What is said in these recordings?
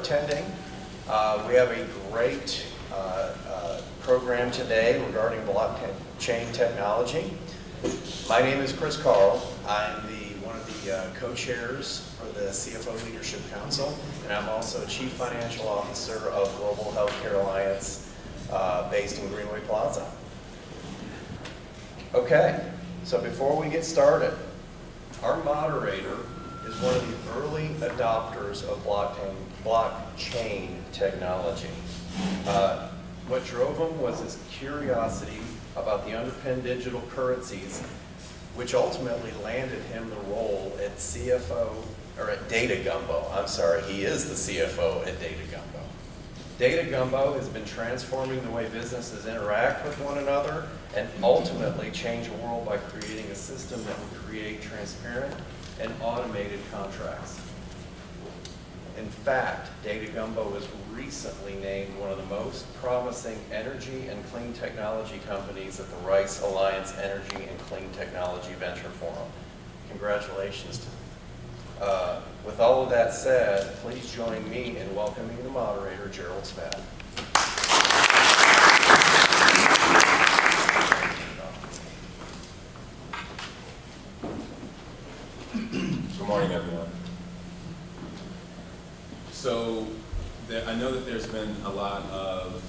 attending. We have a great program today regarding blockchain technology. My name is Chris Carl. I'm one of the co-chairs for the CFO Leadership Council, and I'm also Chief Financial Officer of Global Healthcare Alliance based in Greenway Plaza. Okay, so before we get started, our moderator is one of the early adopters of blockchain technology. What drove him was his curiosity about the underpinned digital currencies, which ultimately landed him the role at CFO, or at Data Gumbo. I'm sorry, he is the CFO at Data Gumbo. Data Gumbo has been transforming the way businesses interact with one another and ultimately change the world by creating a system that will create transparent and automated contracts. In fact, Data Gumbo was recently named one of the most promising energy and clean technology companies at the Rice Alliance Energy and Clean Technology Venture Forum. Congratulations to them. With all of that said, please join me in welcoming the moderator, Gerald Smith. Good morning, everyone. So, I know that there's been a lot of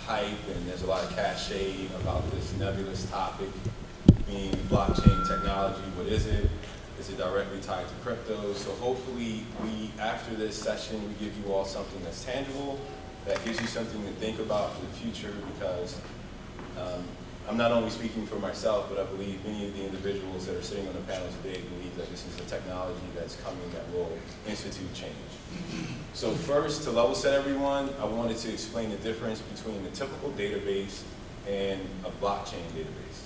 hype and there's a lot of cachet about this nebulous topic being blockchain technology. What is it? Is it directly tied to crypto? So hopefully after this session, we give you all something that's tangible, that gives you something to think about for the future, because I'm not only speaking for myself, but I believe many of the individuals that are sitting on the panel today believe that this is a technology that's coming that will institute change. So first, to level set everyone, I wanted to explain the difference between a typical database and a blockchain database.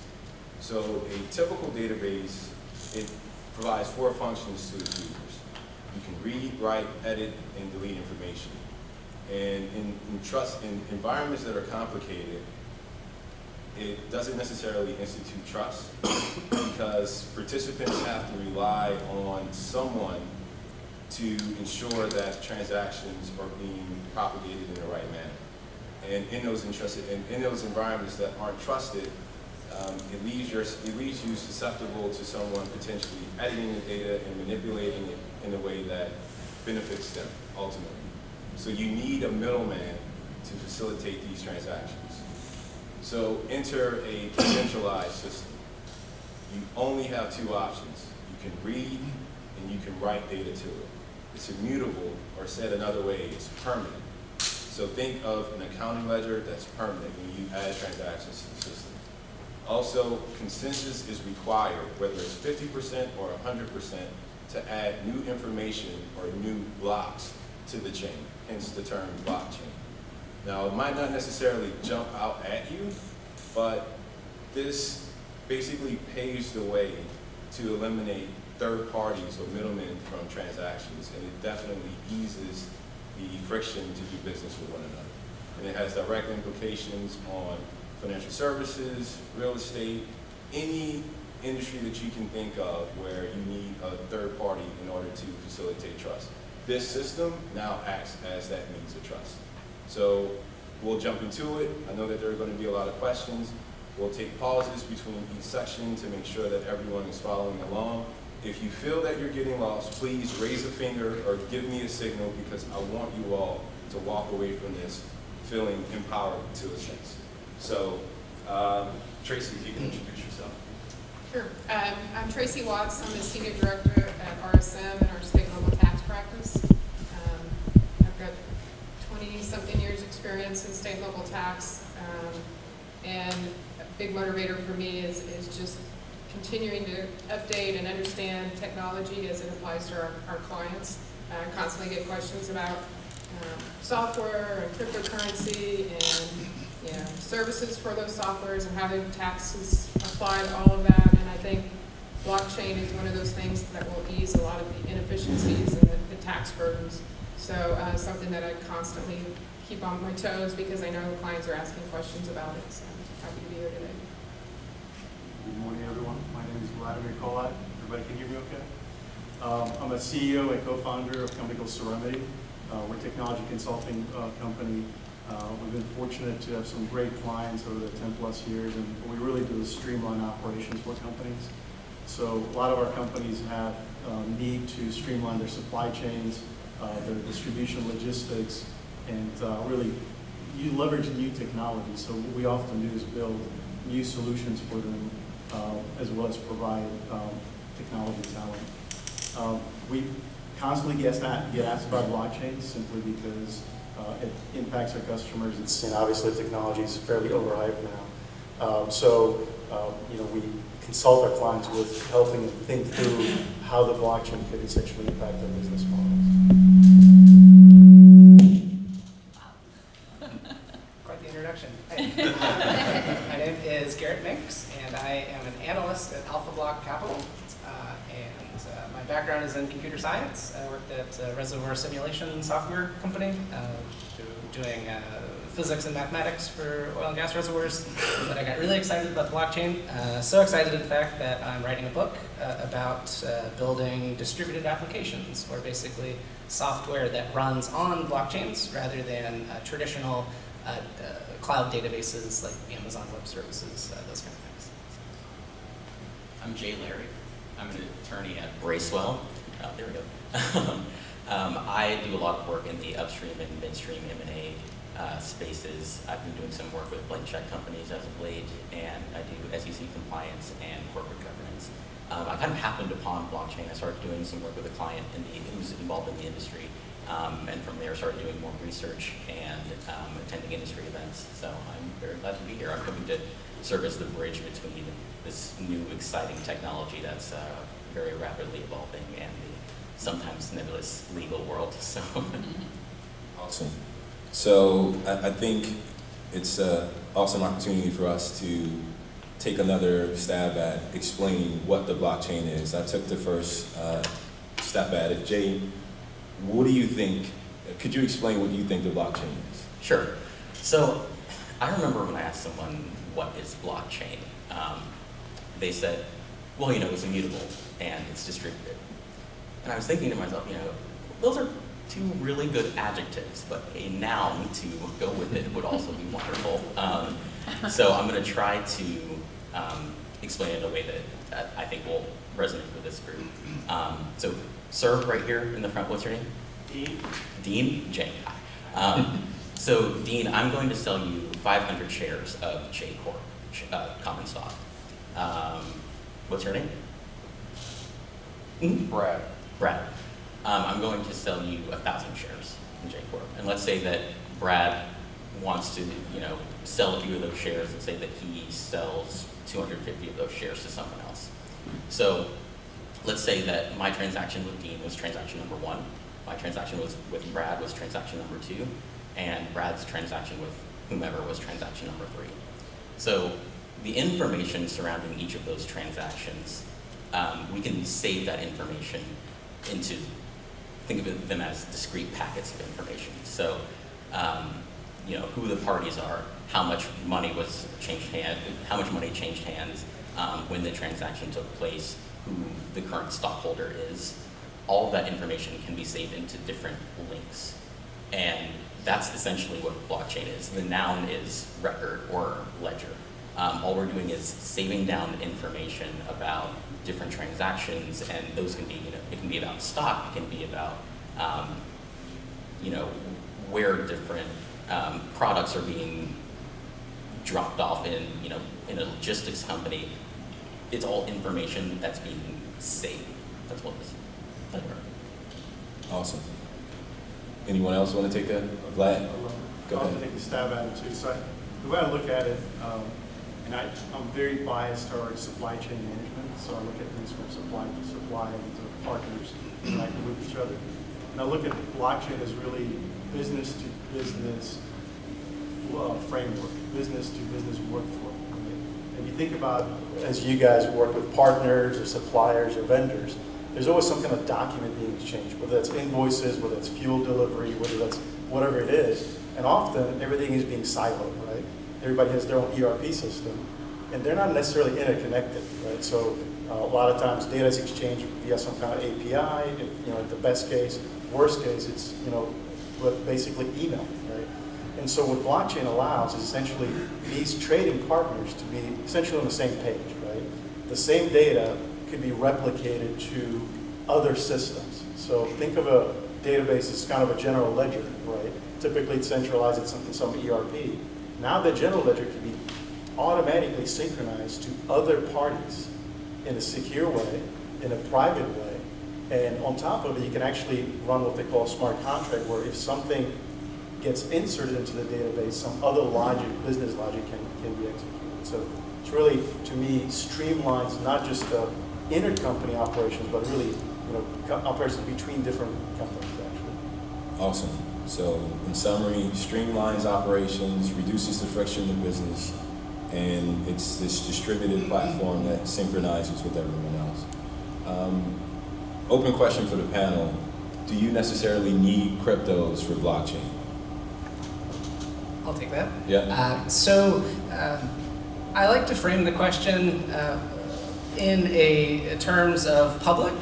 So a typical database, it provides 4 functions to its users. You can read, write, edit, and delete information. And in environments that are complicated, it doesn't necessarily institute trust because participants have to rely on someone to ensure that transactions are being propagated in the right manner. And in those environments that aren't trusted, it leaves you susceptible to someone potentially editing the data and manipulating it in a way that benefits them ultimately. So you need a middleman to facilitate these transactions. So enter a decentralized system. You only have 2 options. You can read and you can write data to it. It's immutable, or said another way, it's permanent. So think of an accounting ledger that's permanent when you add transactions to the system. Also, consensus is required, whether it's 50% or 100%, to add new information or new blocks to the chain, hence the term blockchain. Now, it might not necessarily jump out at you, but this basically paves the way to eliminate third parties or middlemen from transactions, and it definitely eases the friction to do business with one another. And it has direct implications on financial services, real estate, any industry that you can think of where you need a third party in order to facilitate trust. This system now acts as that means of trust. So we'll jump into it. I know that there are going to be a lot of questions. We'll take pauses between each section to make sure that everyone is following along. If you feel that you're getting lost, please raise a finger or give me a signal, because I want you all to walk away from this feeling empowered to a sense. So, Tracy, if you can introduce yourself. Sure. I'm Tracy Watts. I'm the Senior Director at RSM in our state level tax practice. I've got 20-something years experience in state level tax, and a big motivator for me is just continuing to update and understand technology as it applies to our clients. I constantly get questions about software and cryptocurrency and services for those softwares and how do taxes apply to all of that. And I think blockchain is one of those things that will ease a lot of the inefficiencies and the tax burdens. So something that I constantly keep on my toes because I know clients are asking questions about it. So I'm happy to be here today. Good morning, everyone. My name is Vladimir Kolat. Everybody can hear me okay? I'm a CEO and co-founder of a company called Serenity. We're a technology consulting company. We've been fortunate to have some great clients over the 10+ years, and what we really do is streamline operations for companies. So a lot of our companies have need to streamline their supply chains, their distribution logistics, and really you leverage new technology. So what we often do is build new solutions for them, as well as provide technology talent. We constantly get asked about blockchain simply because it impacts our customers. It's, and obviously technology is fairly overhyped now. We consult our clients with helping them think through how the blockchain could essentially impact their business models. Quite the introduction. Hey. My name is Garrett Minks, and I am an analyst at Alpha Block Capital. My background is in computer science. I worked at a reservoir simulation software company, doing physics and mathematics for oil and gas reservoirs. But I got really excited about the blockchain. So excited, in fact, that I'm writing a book about building distributed applications, or basically software that runs on blockchains rather than traditional cloud databases like Amazon Web Services, those kind of things. I'm Jay Larry. I'm an attorney at Bracewell. There we go. I do a lot of work in the upstream and midstream M&A spaces. I've been doing some work with blank check companies as of late, and I do SEC compliance and corporate governance. I kind of happened upon blockchain. I started doing some work with a client who's involved in the industry, and from there started doing more research and attending industry events. So I'm very glad to be here. I'm hoping to serve as the bridge between this new exciting technology that's very rapidly evolving and the sometimes nebulous legal world. So Awesome. So I think it's an awesome opportunity for us to take another stab at explaining what the blockchain is. I took the first step at it. Jay, what do you think? Could you explain what you think the blockchain is? Sure. So I remember when I asked someone, what is blockchain? They said, well, it's immutable and it's distributed. And I was thinking to myself, those are two really good adjectives, but a noun to go with it would also be wonderful. So I'm going to try to explain it in a way that I think will resonate with this group. So, sir, right here in the front, what's your name? Dean. Dean? Jay. So, Dean, I'm going to sell you 500 shares of J Corp common stock. What's your name? Brad. Brad. I'm going to sell you 1,000 shares in J Corp. And let's say that Brad wants to, sell a few of those shares, and say that he sells 250 of those shares to someone else. So let's say that my transaction with Dean was transaction number 1. My transaction with Brad was transaction number 2. And Brad's transaction with whomever was transaction number 3. So the information surrounding each of those transactions, we can save that information into, think of them as discrete packets of information. So, who the parties are, how much money was changed hands, how much money changed hands, when the transaction took place, who the current stockholder is. All of that information can be saved into different links. And that's essentially what blockchain is. The noun is record or ledger. All we're doing is saving down information about different transactions, and those can be, it can be about stock, it can be about, where different products are being dropped off in, in a logistics company. It's all information that's being saved. That's what this is. Awesome. Anyone else want to take that? Vlad? Go I'll ahead. take a stab at it too. So the way I look at it, and I'm very biased towards supply chain management. So I look at things from supply to supply and to partners interacting with each other. And I look at blockchain as really business to business framework, business to business workflow. Right? And you think about, as you guys work with partners or suppliers or vendors, there's always some kind of document being exchanged, whether that's invoices, whether that's fuel delivery, whether that's whatever it is. And often everything is being siloed, right? Everybody has their own ERP system, and they're not necessarily interconnected, right? So a lot of times data is exchanged via some kind of API. At the best case, worst case, it's but basically email, right? And so what blockchain allows is essentially these trading partners to be essentially on the same page, right? The same data could be replicated to other systems. So think of a database as kind of a general ledger, right? Typically it's centralized in some ERP. Now the general ledger can be automatically synchronized to other parties in a secure way, in a private way. And on top of it, you can actually run what they call a smart contract, where if something gets inserted into the database, some other logic, business logic can be executed. So it's really, to me, streamlines not just the intercompany operations, but really, operations between different companies, actually. Awesome. So in summary, streamlines operations, reduces the friction in business, and it's this distributed platform that synchronizes with everyone else. Open question for the panel. Do you necessarily need cryptos for blockchain? I'll take that. Yeah. I like to frame the question in terms of public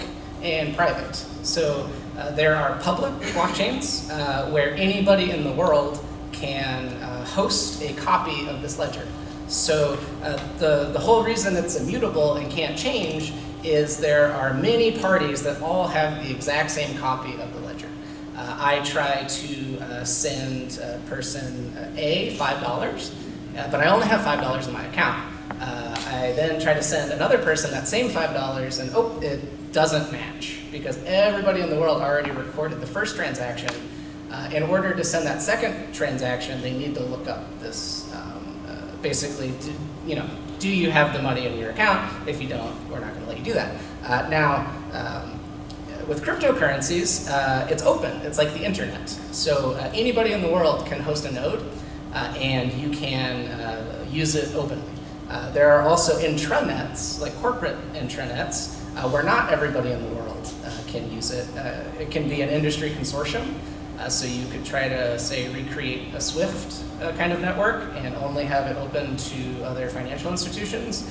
and private. So there are public blockchains where anybody in the world can host a copy of this ledger. So the whole reason it's immutable and can't change is there are many parties that all have the exact same copy of the ledger. I try to send person A $5, but I only have $5 in my account. I then try to send another person that same $5, and it doesn't match because everybody in the world already recorded the first transaction. In order to send that second transaction, they need to look up this, basically, do you have the money in your account? If you don't, we're not going to let you do that. With cryptocurrencies, it's open. It's like the internet. So anybody in the world can host a node, and you can use it openly. There are also intranets, like corporate intranets, where not everybody in the world can use it. It can be an industry consortium. So you could try to, say, recreate a SWIFT kind of network and only have it open to other financial institutions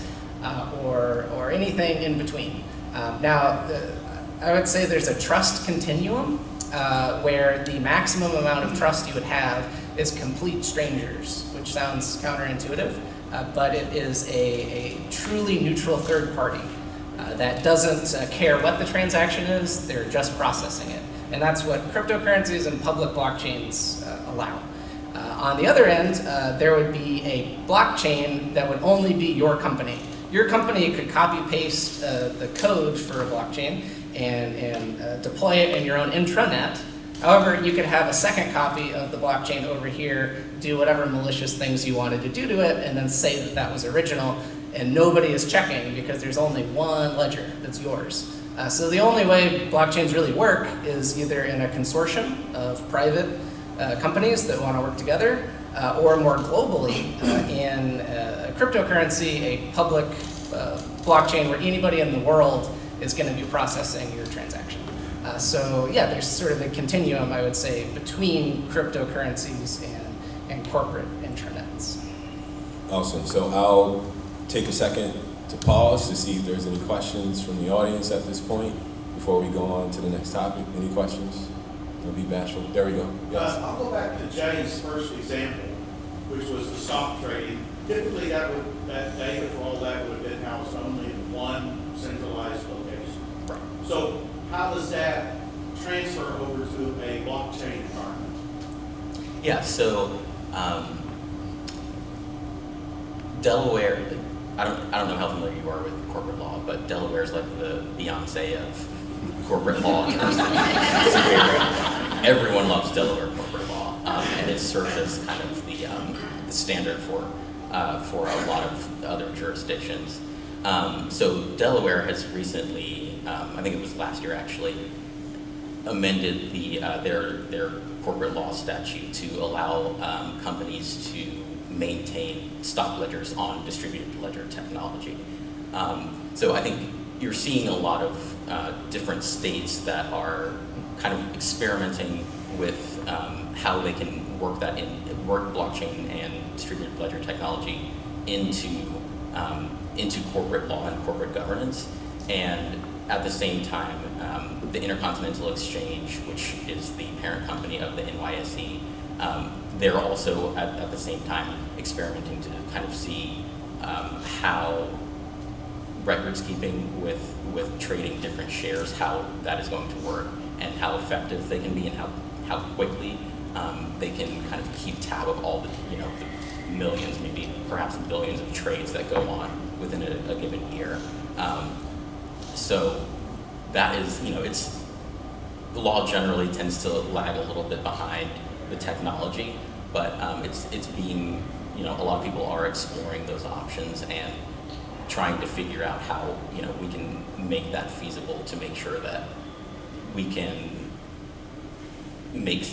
or anything in between. I would say there's a trust continuum where the maximum amount of trust you would have is complete strangers, which sounds counterintuitive, but it is a truly neutral third party that doesn't care what the transaction is, they're just processing it. And that's what cryptocurrencies and public blockchains allow. On the other end, there would be a blockchain that would only be your company. Your company could copy-paste the code for a blockchain and deploy it in your own intranet. However, you could have a second copy of the blockchain over here, do whatever malicious things you wanted to do to it, and then say that that was original, and nobody is checking because there's only one ledger that's yours. So the only way blockchains really work is either in a consortium of private companies that want to work together, or more globally in a cryptocurrency, a public blockchain where anybody in the world is going to be processing your transaction. There's sort of a continuum, I would say, between cryptocurrencies and corporate intranets. Awesome. So I'll take a second to pause to see if there's any questions from the audience at this point before we go on to the next topic. Any questions? Don't be bashful. There we go. Yes. I'll go back to Jay's first example, which was the stock trading. Typically, that data for all that would have been housed only in one centralized location. Right. So how does that transfer over to a blockchain environment? Yeah, so Delaware, I don't know how familiar you are with corporate law, but Delaware is like the Beyonce of corporate law. Everyone loves Delaware corporate law, and it serves as kind of the standard for a lot of other jurisdictions. So Delaware has recently, I think it was last year actually, amended their corporate law statute to allow companies to maintain stock ledgers on distributed ledger technology. So I think you're seeing a lot of different states that are kind of experimenting with how they can work blockchain and distributed ledger technology into corporate law and corporate governance, and at the same time the Intercontinental Exchange, which is the parent company of the NYSE, they're also at the same time experimenting to kind of see how records keeping with trading different shares, how that is going to work, and how effective they can be, and how quickly they can kind of keep tab of all the the millions, maybe perhaps billions of trades that go on within a given year. So that is, it's, the law generally tends to lag a little bit behind the technology, but it's being, a lot of people are exploring those options and trying to figure out how, we can make that feasible to make sure that we can make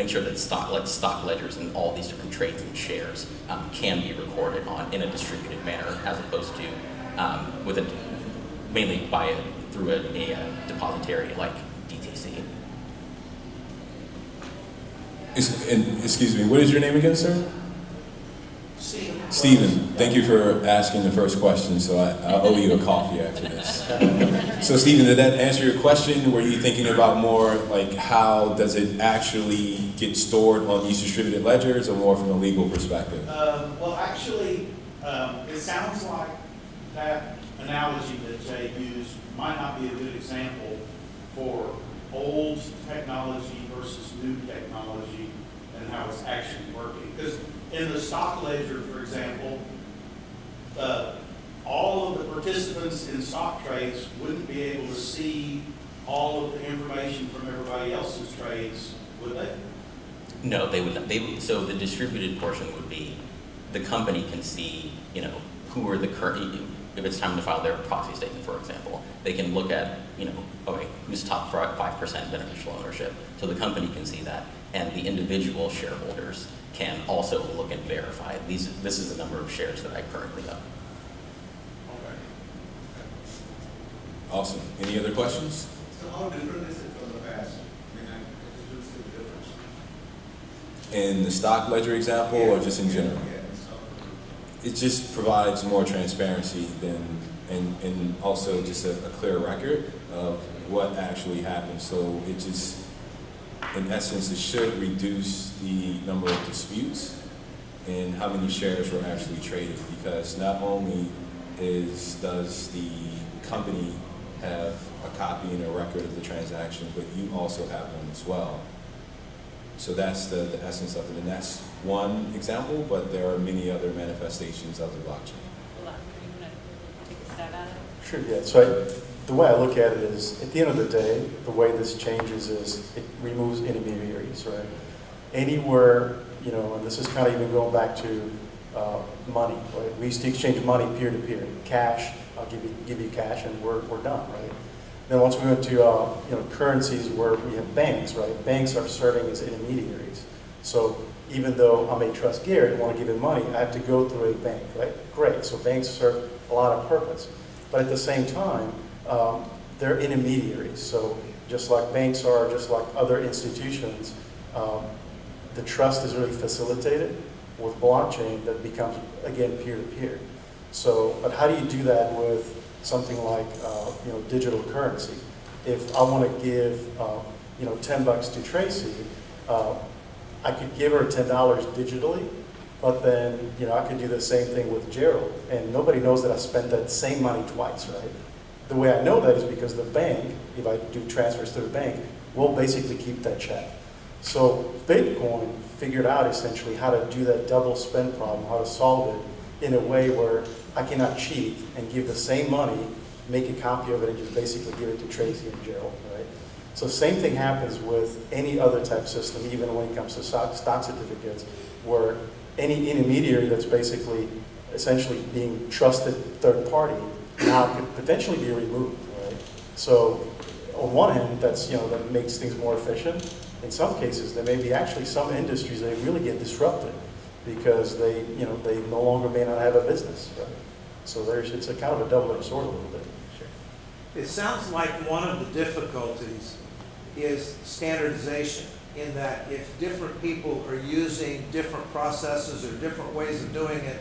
sure that stock ledgers and all these different trades and shares can be recorded in a distributed manner, as opposed to mainly through a depository like DTC. Excuse me, what is your name again, sir? Stephen, thank you for asking the first question, so I owe you a coffee after this. So Stephen, did that answer your question? Were you thinking about more like how does it actually get stored on these distributed ledgers, or more from a legal perspective? Well, actually, it sounds like that analogy that Jay used might not be a good example for old technology versus new technology and how it's actually working. Because in the stock ledger, for example, all of the participants in stock trades wouldn't be able to see all of the information from everybody else's trades, would they? No, they would not. So the distributed portion would be, the company can see, who are the current, if it's time to file their proxy statement, for example, they can look at, okay, who's top 5% beneficial ownership. So the company can see that, and the individual shareholders can also look and verify, this is the number of shares that I currently own. Okay. Awesome. Any other questions? So how different is it from the past? I mean, I just see the difference. In the stock ledger example, or just in general? Yeah, so. It just provides more transparency and also just a clear record of what actually happened. So it just, in essence, it should reduce the number of disputes and how many shares were actually traded, because not only does the company have a copy and a record of the transaction, but you also have one as well. So that's the essence of it, and that's one example, but there are many other manifestations of the blockchain. Hold on, are you gonna take a stab at it? Sure, yeah. So the way I look at it is, at the end of the day, the way this changes is it removes intermediaries, right? Anywhere, and this is kind of even going back to money, right? We used to exchange money peer-to-peer, cash. I'll give you cash, and we're done, right? Then once we went to currencies where we have banks, right? Banks are serving as intermediaries. So even though I may trust Garrett and want to give him money, I have to go through a bank, right? Great. So banks serve a lot of purpose, but at the same time, they're intermediaries. So just like banks are, just like other institutions, the trust is really facilitated with blockchain that becomes, again, peer-to-peer. So, but how do you do that with something like, digital currency? If I want to give, $10 to Tracy, I could give her $10 digitally, but then, I could do the same thing with Gerald, and nobody knows that I spent that same money twice, right? The way I know that is because the bank, if I do transfers to the bank, will basically keep that check. So Bitcoin figured out essentially how to do that double spend problem, how to solve it in a way where I cannot cheat and give the same money, make a copy of it, and just basically give it to Tracy and Gerald, right? So same thing happens with any other type system, even when it comes to stock certificates, where any intermediary that's basically essentially being trusted third party now could potentially be removed, right? So on one hand, that's, that makes things more efficient. In some cases, there may be actually some industries that really get disrupted because they no longer may not have a business, right? So it's a kind of a double-edged sword a little bit. It sounds like one of the difficulties is standardization, in that if different people are using different processes or different ways of doing it,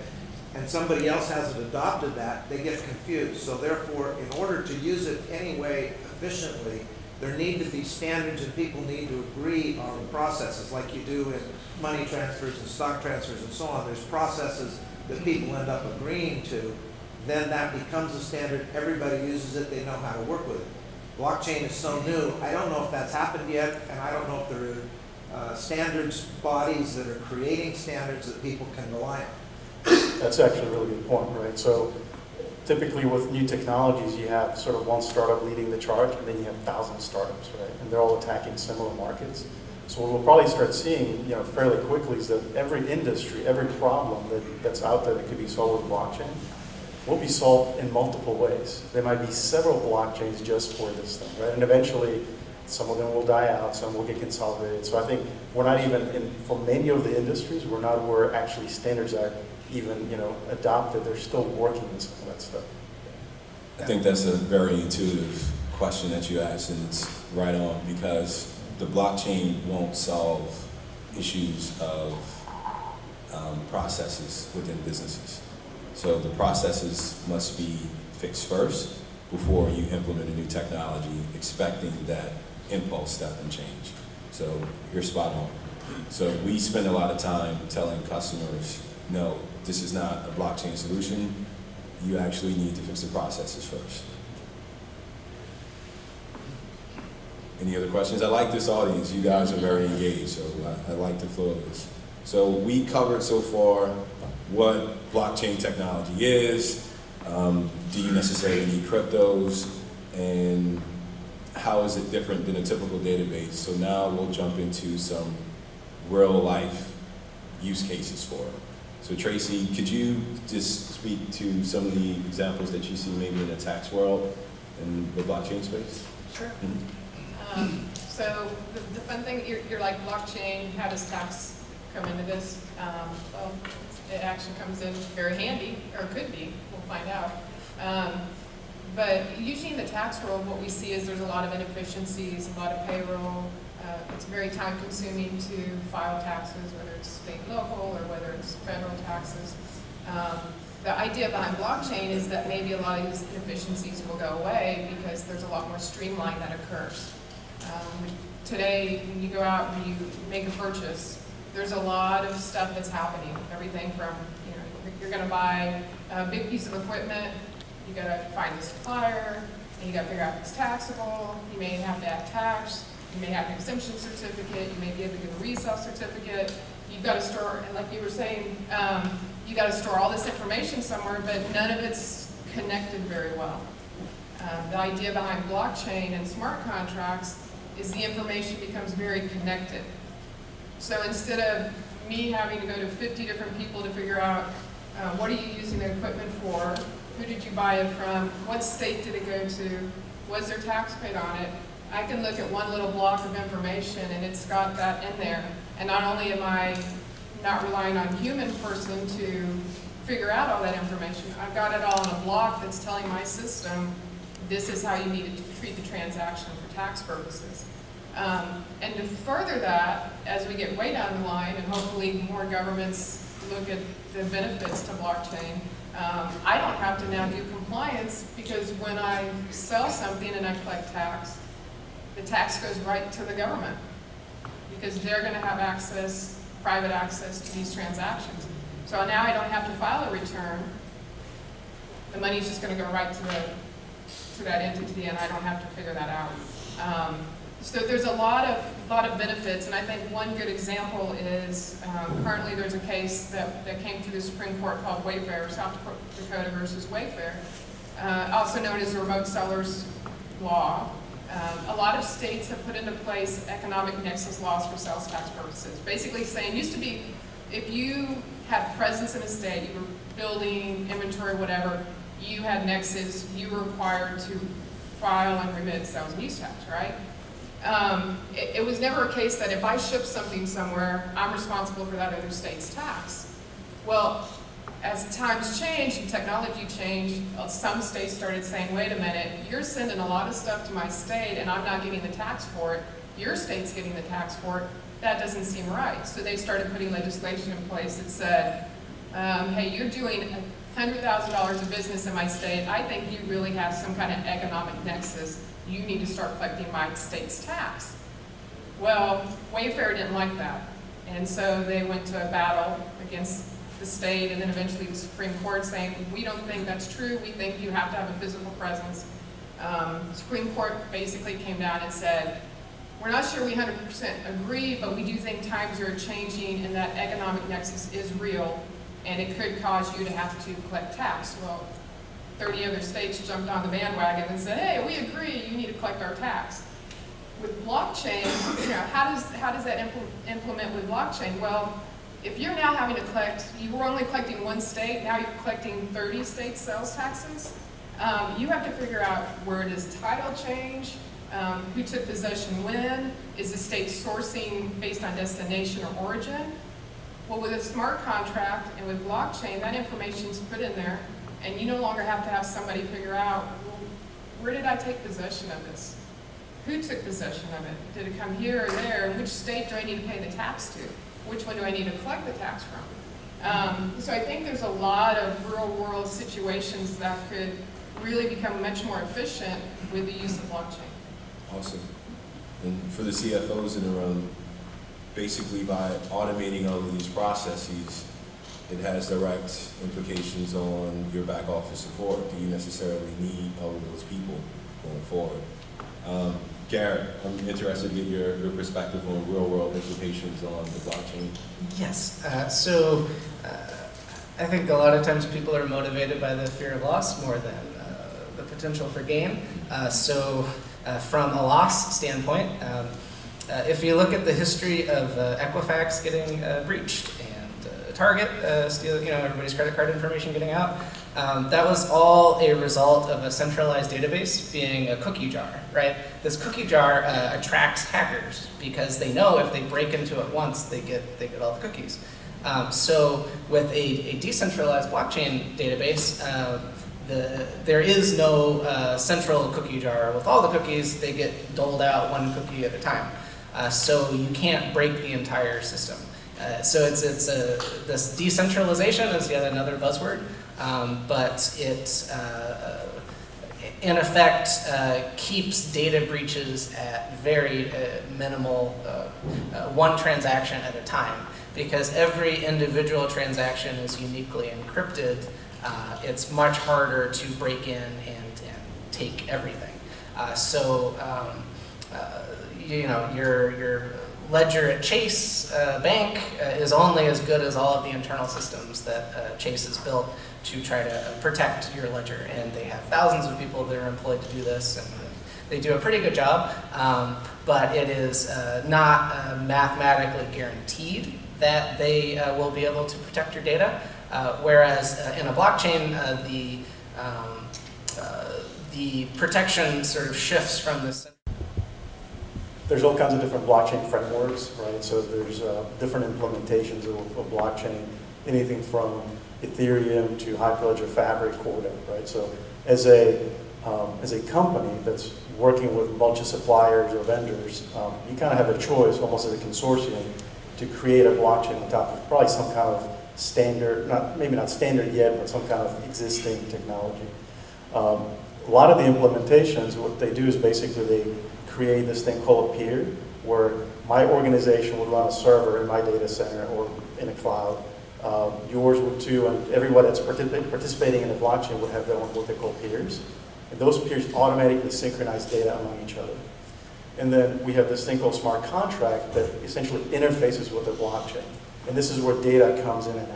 and somebody else hasn't adopted that, they get confused. So therefore, in order to use it anyway efficiently, There need to be standards and people need to agree on the processes like you do in money transfers and stock transfers and so on. There's processes that people end up agreeing to. Then that becomes a standard. Everybody uses it. They know how to work with it. Blockchain is so new. I don't know if that's happened yet, and I don't know if there are standards bodies that are creating standards that people can rely on. That's actually a really good point, right? So typically with new technologies, you have sort of one startup leading the charge, and then you have thousands of startups, right? And they're all attacking similar markets. So what we'll probably start seeing, fairly quickly is that every industry, every problem that's out there that could be solved with blockchain will be solved in multiple ways. There might be several blockchains just for this thing, right? And eventually, some of them will die out, some will get consolidated. So I think we're not even, for many of the industries, we're not where actually standards are even, adopted. They're still working with some of that stuff. I think that's a very intuitive question that you asked, and it's right on, because the blockchain won't solve issues of processes within businesses. So the processes must be fixed first before you implement a new technology, expecting that impulse step and change. So you're spot on. So we spend a lot of time telling customers, no, this is not a blockchain solution. You actually need to fix the processes first. Any other questions? I like this audience. You guys are very engaged, so I like the flow of this. So we covered so far what blockchain technology is. Do you necessarily need cryptos? And how is it different than a typical database? So now we'll jump into some real life use cases for it. So Tracy, could you just speak to some of the examples that you see maybe in the tax world and the blockchain space? Sure. Mm-hmm. So the fun thing, you're like blockchain, how does tax come into this? Well, it actually comes in very handy, or could be, we'll find out. But usually in the tax world, what we see is there's a lot of inefficiencies, a lot of payroll. It's very time consuming to file taxes, whether it's state and local or whether it's federal taxes. The idea behind blockchain is that maybe a lot of these inefficiencies will go away because there's a lot more streamline that occurs. Today, when you go out and you make a purchase, there's a lot of stuff that's happening. Everything from, you're going to buy a big piece of equipment, you got to find the supplier, and you got to figure out if it's taxable. You may have to add tax. You may have an exemption certificate. You may be able to get a resale certificate. You've got to store, and like you were saying, you got to store all this information somewhere, but none of it's connected very well. The idea behind blockchain and smart contracts is the information becomes very connected. So instead of me having to go to 50 different people to figure out what are you using the equipment for, who did you buy it from, what state did it go to, was there tax paid on it, I can look at one little block of information and it's got that in there. And not only am I not relying on a human person to figure out all that information, I've got it all in a block that's telling my system this is how you need to treat the transaction for tax purposes. And to further that, as we get way down the line and hopefully more governments look at the benefits to blockchain, I don't have to now do compliance because when I sell something and I collect tax, the tax goes right to the government because they're going to have access, private access to these transactions. So now I don't have to file a return. The money's just going to go right to that entity, and I don't have to figure that out. So there's a lot of benefits, and I think one good example is currently there's a case that came through the Supreme Court called Wayfair, South Dakota versus Wayfair, also known as the remote sellers law. A lot of states have put into place economic nexus laws for sales tax purposes. Basically saying, used to be, if you had presence in a state, you were building, inventory, whatever, you had nexus, you were required to file and remit sales and use tax, right? It was never a case that if I ship something somewhere, I'm responsible for that other state's tax. Well, as times changed and technology changed, some states started saying, wait a minute, you're sending a lot of stuff to my state and I'm not getting the tax for it. Your state's getting the tax for it. That doesn't seem right. So they started putting legislation in place that said, hey, you're doing $100,000 of business in my state. I think you really have some kind of economic nexus you need to start collecting my state's tax. Well, Wayfair didn't like that, and so they went to a battle against the state and then eventually the Supreme Court saying, we don't think that's true, we think you have to have a physical presence. The Supreme Court basically came down and said, we're not sure we 100% agree, but we do think times are changing and that economic nexus is real and it could cause you to have to collect tax. Well, 30 other states jumped on the bandwagon and said, hey, we agree, you need to collect our tax. With blockchain, how does that implement with blockchain? Well, if you're now having to collect, you were only collecting one state, now you're collecting 30 state sales taxes, you have to figure out where does title change, who took possession when, is the state sourcing based on destination or origin? Well, with a smart contract and with blockchain, that information is put in there, and you no longer have to have somebody figure out, well, where did I take possession of this? Who took possession of it? Did it come here or there? And which state do I need to pay the tax to? Which one do I need to collect the tax from? So I think there's a lot of real world situations that could really become much more efficient with the use of blockchain. Awesome. And for the CFOs in the room, basically by automating all of these processes, it has direct implications on your back office support. Do you necessarily need all of those people going forward? Garrett, I'm interested to get your perspective on real world implications on the blockchain. Yes. I think a lot of times people are motivated by the fear of loss more than the potential for gain. From a loss standpoint, if you look at the history of Equifax getting breached and Target stealing, everybody's credit card information getting out, that was all a result of a centralized database being a cookie jar, right? This cookie jar attracts hackers because they know if they break into it once, they get all the cookies. So with a decentralized blockchain database, there is no central cookie jar. With all the cookies, they get doled out one cookie at a time. So you can't break the entire system. So this decentralization is yet another buzzword, but it in effect keeps data breaches at very minimal, one transaction at a time, because every individual transaction is uniquely encrypted. It's much harder to break in and take everything. Your ledger at Chase Bank is only as good as all of the internal systems that Chase has built to try to protect your ledger. And they have thousands of people that are employed to do this, and they do a pretty good job, but it is not mathematically guaranteed that they will be able to protect your data. Whereas in a blockchain, the protection sort of shifts from this. There's all kinds of different blockchain frameworks, right? So there's different implementations of blockchain, anything from Ethereum to Hyperledger Fabric, Corda, right? So as a company that's working with a bunch of suppliers or vendors, you kind of have a choice, almost as a consortium, to create a blockchain on top of probably some kind of standard, maybe not standard yet, but some kind of existing technology. A lot of the implementations, what they do is basically they create this thing called a peer, where my organization would run a server in my data center or in a cloud. Yours would too, and everybody that's participating in the blockchain would have their own what they call peers. And those peers automatically synchronize data among each other. And then we have this thing called smart contract that essentially interfaces with the blockchain. And this is where data comes in and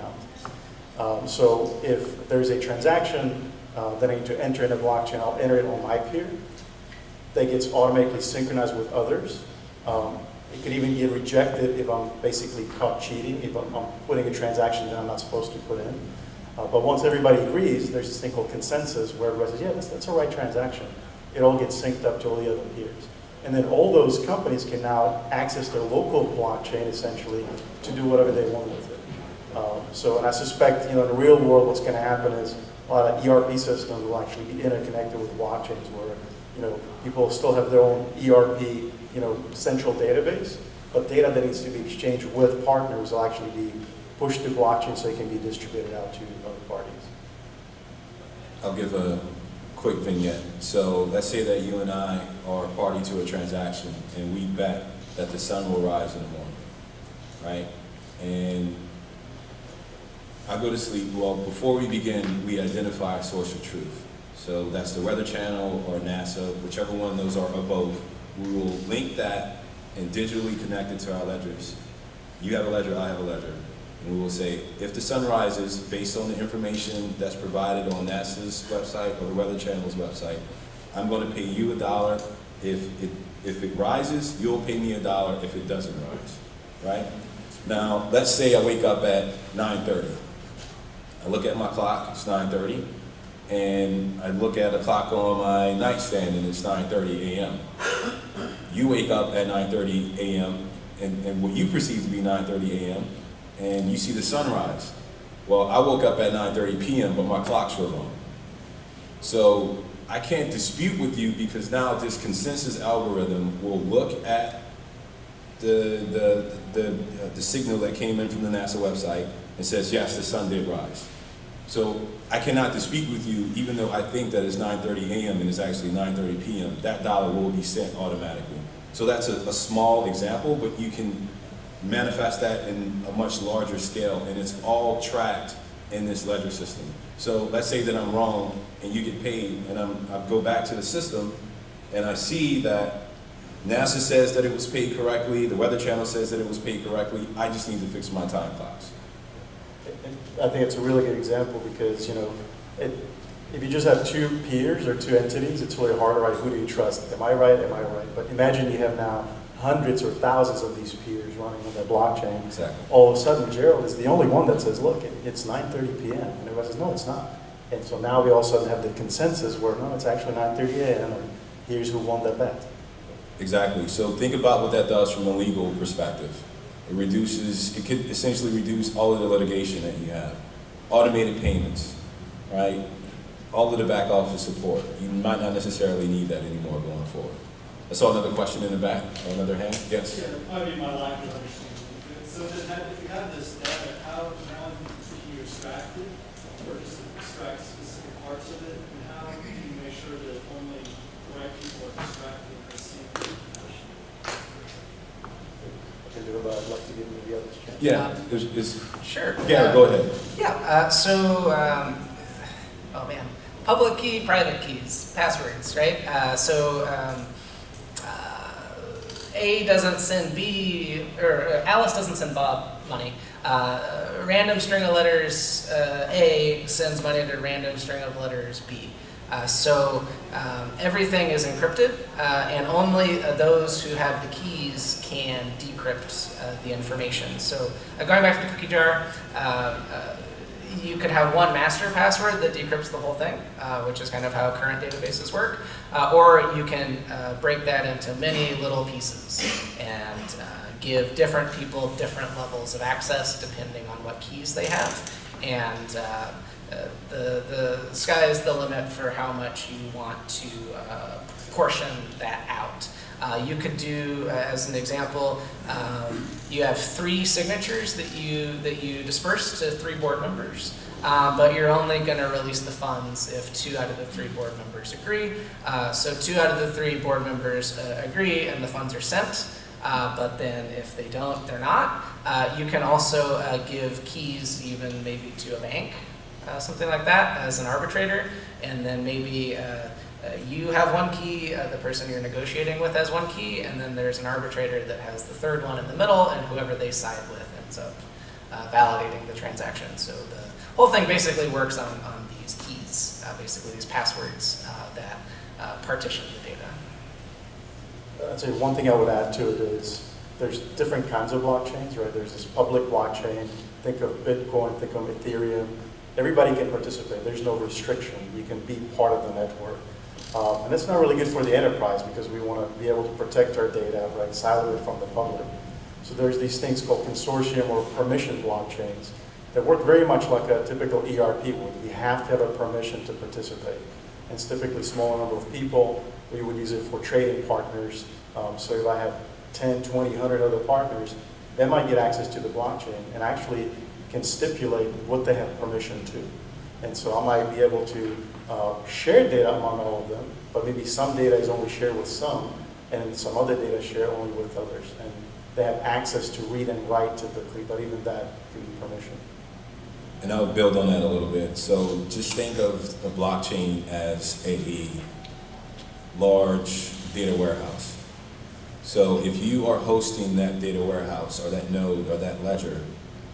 out. So if there's a transaction that I need to enter in a blockchain, I'll enter it on my peer. That gets automatically synchronized with others. It could even get rejected if I'm basically caught cheating, if I'm putting a transaction that I'm not supposed to put in. But once everybody agrees, there's this thing called consensus where everybody says, yeah, that's a right transaction. It all gets synced up to all the other peers. And then all those companies can now access their local blockchain, essentially, to do whatever they want with it. And I suspect, in the real world, what's going to happen is a lot of ERP systems will actually be interconnected with blockchains where, people still have their own ERP, central database, but data that needs to be exchanged with partners will actually be pushed to blockchain so it can be distributed out to other parties. I'll give a quick vignette. So let's say that you and I are party to a transaction and we bet that the sun will rise in the morning, right? And I go to sleep. Well, before we begin, we identify a source of truth. So that's the Weather Channel or NASA, whichever one of those are, or both. We will link that and digitally connect it to our ledgers. You have a ledger, I have a ledger. And we will say, if the sun rises, based on the information that's provided on NASA's website or the Weather Channel's website, I'm going to pay you $1. If it rises, you'll pay me $1 if it doesn't rise, right? Now, let's say I wake up at 9:30. I look at my clock, it's 9:30, and I look at a clock on my nightstand and it's 9:30 a.m. You wake up at 9:30 a.m. and what you perceive to be 9:30 a.m. and you see the sunrise. Well, I woke up at 9:30 p.m., but my clocks were wrong. So I can't dispute with you because now this consensus algorithm will look at the signal that came in from the NASA website and says, yes, the sun did rise. So I cannot dispute with you, even though I think that it's 9:30 a.m. and it's actually 9:30 p.m. That dollar will be sent automatically. So that's a small example, but you can manifest that in a much larger scale, and it's all tracked in this ledger system. So let's say that I'm wrong and you get paid, and I go back to the system and I see that NASA says that it was paid correctly, the Weather Channel says that it was paid correctly, I just need to fix my time clocks. I think it's a really good example because, if you just have two peers or two entities, it's really hard to write who do you trust. Am I right? Am I right? But imagine you have now hundreds or thousands of these peers running on that blockchain. Exactly. All of a sudden, Gerald is the only one that says, look, it's 9:30 p.m. And everybody says, no, it's not. And so now we all of a sudden have the consensus where, no, it's actually 9:30 a.m. and here's who won that bet. Exactly. So think about what that does from a legal perspective. It could essentially reduce all of the litigation that you have. Automated payments, right? All of the back office support. You might not necessarily need that anymore going forward. I saw another question in the back, or another hand. Yes? Yeah, probably my lack of understanding. So then if you have this data, how do you extract it? Or just extract specific parts of it? And how do you make sure that only the right people are extracting the same information? I can do it, but I'd like to give the others a chance. Yeah. Sure. Yeah, go ahead. Yeah, oh man, public key, private keys, passwords, right? A doesn't send B, or Alice doesn't send Bob money. Random string of letters A sends money to random string of letters B. Everything is encrypted, and only those who have the keys can decrypt the information. So going back to the cookie jar, you could have one master password that decrypts the whole thing, which is kind of how current databases work, or you can break that into many little pieces and give different people different levels of access depending on what keys they have. And the sky is the limit for how much you want to portion that out. You could do, as an example, you have 3 signatures that you disperse to 3 board members, but you're only going to release the funds if 2 out of the 3 board members agree. So 2 out of the 3 board members agree, and the funds are sent. But then if they don't, they're not. You can also give keys even maybe to a bank, something like that, as an arbitrator, and then maybe you have one key, the person you're negotiating with has one key, and then there's an arbitrator that has the 3rd one in the middle, and whoever they side with ends up validating the transaction. So the whole thing basically works on these keys, basically these passwords that partition the data. I'd say one thing I would add to it is there's different kinds of blockchains, right? There's this public blockchain, think of Bitcoin, think of Ethereum. Everybody can participate. There's no restriction. You can be part of the network. And that's not really good for the enterprise because we want to be able to protect our data, right, silo it from the public. So there's these things called consortium or permission blockchains that work very much like a typical ERP would. You have to have a permission to participate. And it's typically a smaller number of people. We would use it for trading partners. So if I have 10, 20, 100 other partners, they might get access to the blockchain and actually can stipulate what they have permission to. And so I might be able to share data among all of them, but maybe some data is only shared with some, and some other data shared only with others. And they have access to read and write typically, but even that can be permission. And I'll build on that a little bit. So just think of a blockchain as a large data warehouse. So if you are hosting that data warehouse or that node or that ledger,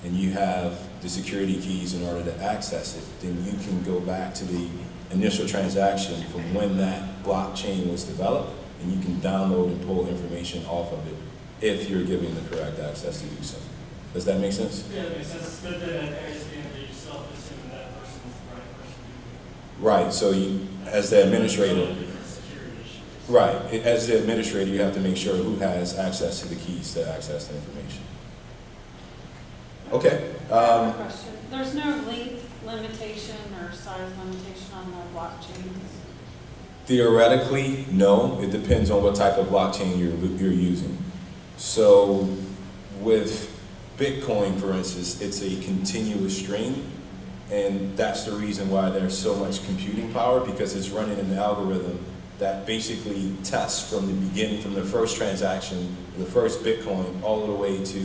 and you have the security keys in order to access it, then you can go back to the initial transaction from when that blockchain was developed, and you can download and pull information off of it if you're given the correct access to do so. Does that make sense? Yeah, that makes sense. But then at the end of the day, you still assume that person is the right person. Right, so you, as the administrator, Different security issues. right, as the administrator, you have to make sure who has access to the keys to access the information. Okay. I have a question. There's no length limitation or size limitation on the blockchains? Theoretically, no. It depends on what type of blockchain you're using. So with Bitcoin, for instance, it's a continuous stream, and that's the reason why there's so much computing power, because it's running an algorithm that basically tests from the beginning, from the first transaction, the first Bitcoin, all the way to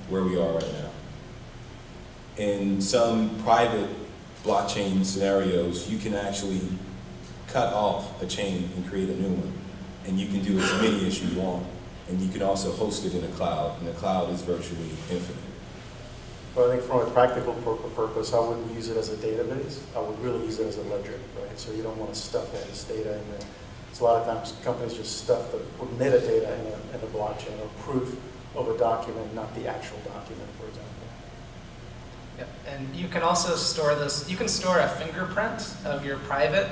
where we are right now. In some private blockchain scenarios, you can actually cut off a chain and create a new one. And you can do as many as you want. And you can also host it in the cloud, and the cloud is virtually infinite. But I think from a practical purpose, I wouldn't use it as a database. I would really use it as a ledger, right? So you don't want to stuff that as data in there. So a lot of times companies just stuff the metadata in a blockchain or proof of a document, not the actual document, for example. Yep. And you can also store this. You can store a fingerprint of your private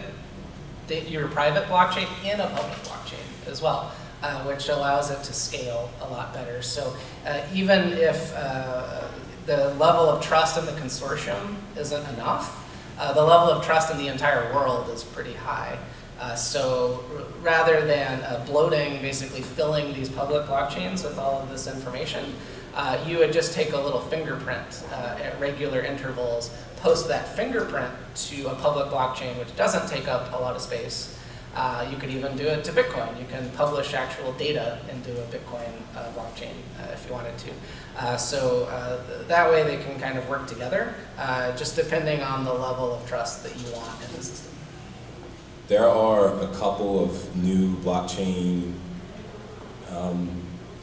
blockchain in a public blockchain as well, which allows it to scale a lot better. So even if the level of trust in the consortium isn't enough, the level of trust in the entire world is pretty high. So rather than bloating, basically filling these public blockchains with all of this information, you would just take a little fingerprint at regular intervals, post that fingerprint to a public blockchain, which doesn't take up a lot of space. You could even do it to Bitcoin. You can publish actual data into a Bitcoin blockchain if you wanted to. So that way they can kind of work together, just depending on the level of trust that you want in the system. There are a couple of new blockchain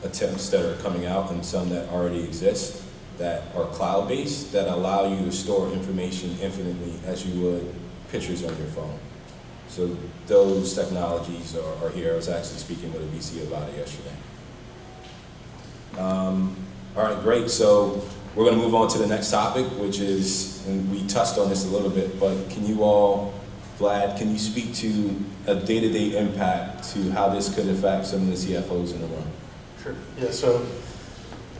attempts that are coming out, and some that already exist that are cloud-based, that allow you to store information infinitely as you would pictures on your phone. So those technologies are here. I was actually speaking with a VC about it yesterday. All right, great. So we're going to move on to the next topic, which is, and we touched on this a little bit, but can you all, Vlad, can you speak to a day-to-day impact to how this could affect some of the CFOs in the room? Sure. Yeah, so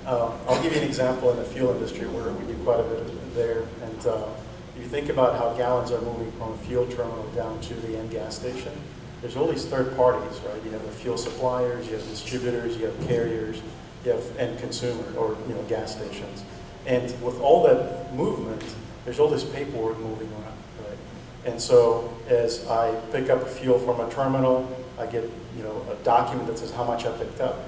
I'll give you an example in the fuel industry where we do quite a bit there. And if you think about how gallons are moving from a fuel terminal down to the end gas station, there's all these third parties, right? You have the fuel suppliers, you have distributors, you have carriers, you have end consumer or gas stations. And with all that movement, there's all this paperwork moving around, right? And so as I pick up fuel from a terminal, I get a document that says how much I picked up.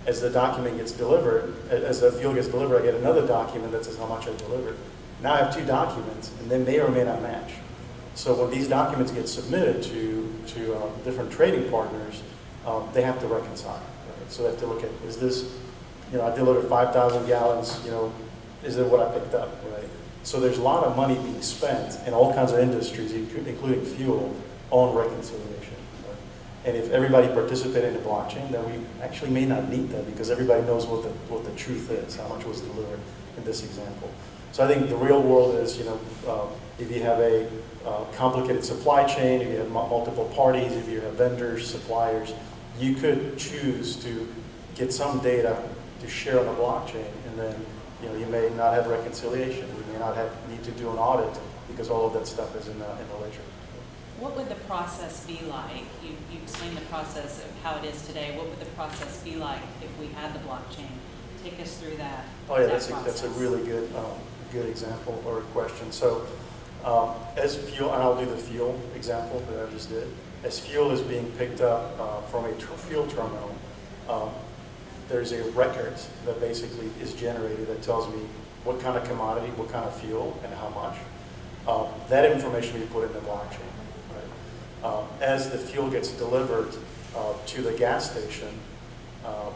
As the document gets delivered, as the fuel gets delivered, I get another document that says how much I delivered. Now I have two documents, and they may or may not match. So when these documents get submitted to different trading partners, they have to reconcile. Right? So they have to look at, is this, I delivered 5,000 gallons, is it what I picked up, right? So there's a lot of money being spent in all kinds of industries, including fuel, on reconciliation. And if everybody participated in the blockchain, then we actually may not need that because everybody knows what the truth is, how much was delivered in this example. So I think the real world is, if you have a complicated supply chain, if you have multiple parties, if you have vendors, suppliers, you could choose to get some data to share on the blockchain, and then you may not have reconciliation. You may not need to do an audit because all of that stuff is in the ledger. What would the process be like? You explained the process of how it is today. What would the process be like if we had the blockchain? Take us through that. Oh yeah, that that's a really good example or question. So As fuel, and I'll do the fuel example that I just did. As fuel is being picked up from a fuel terminal, there's a record that basically is generated that tells me what kind of commodity, what kind of fuel, and how much. That information we put in the blockchain. Right? As the fuel gets delivered to the gas station, I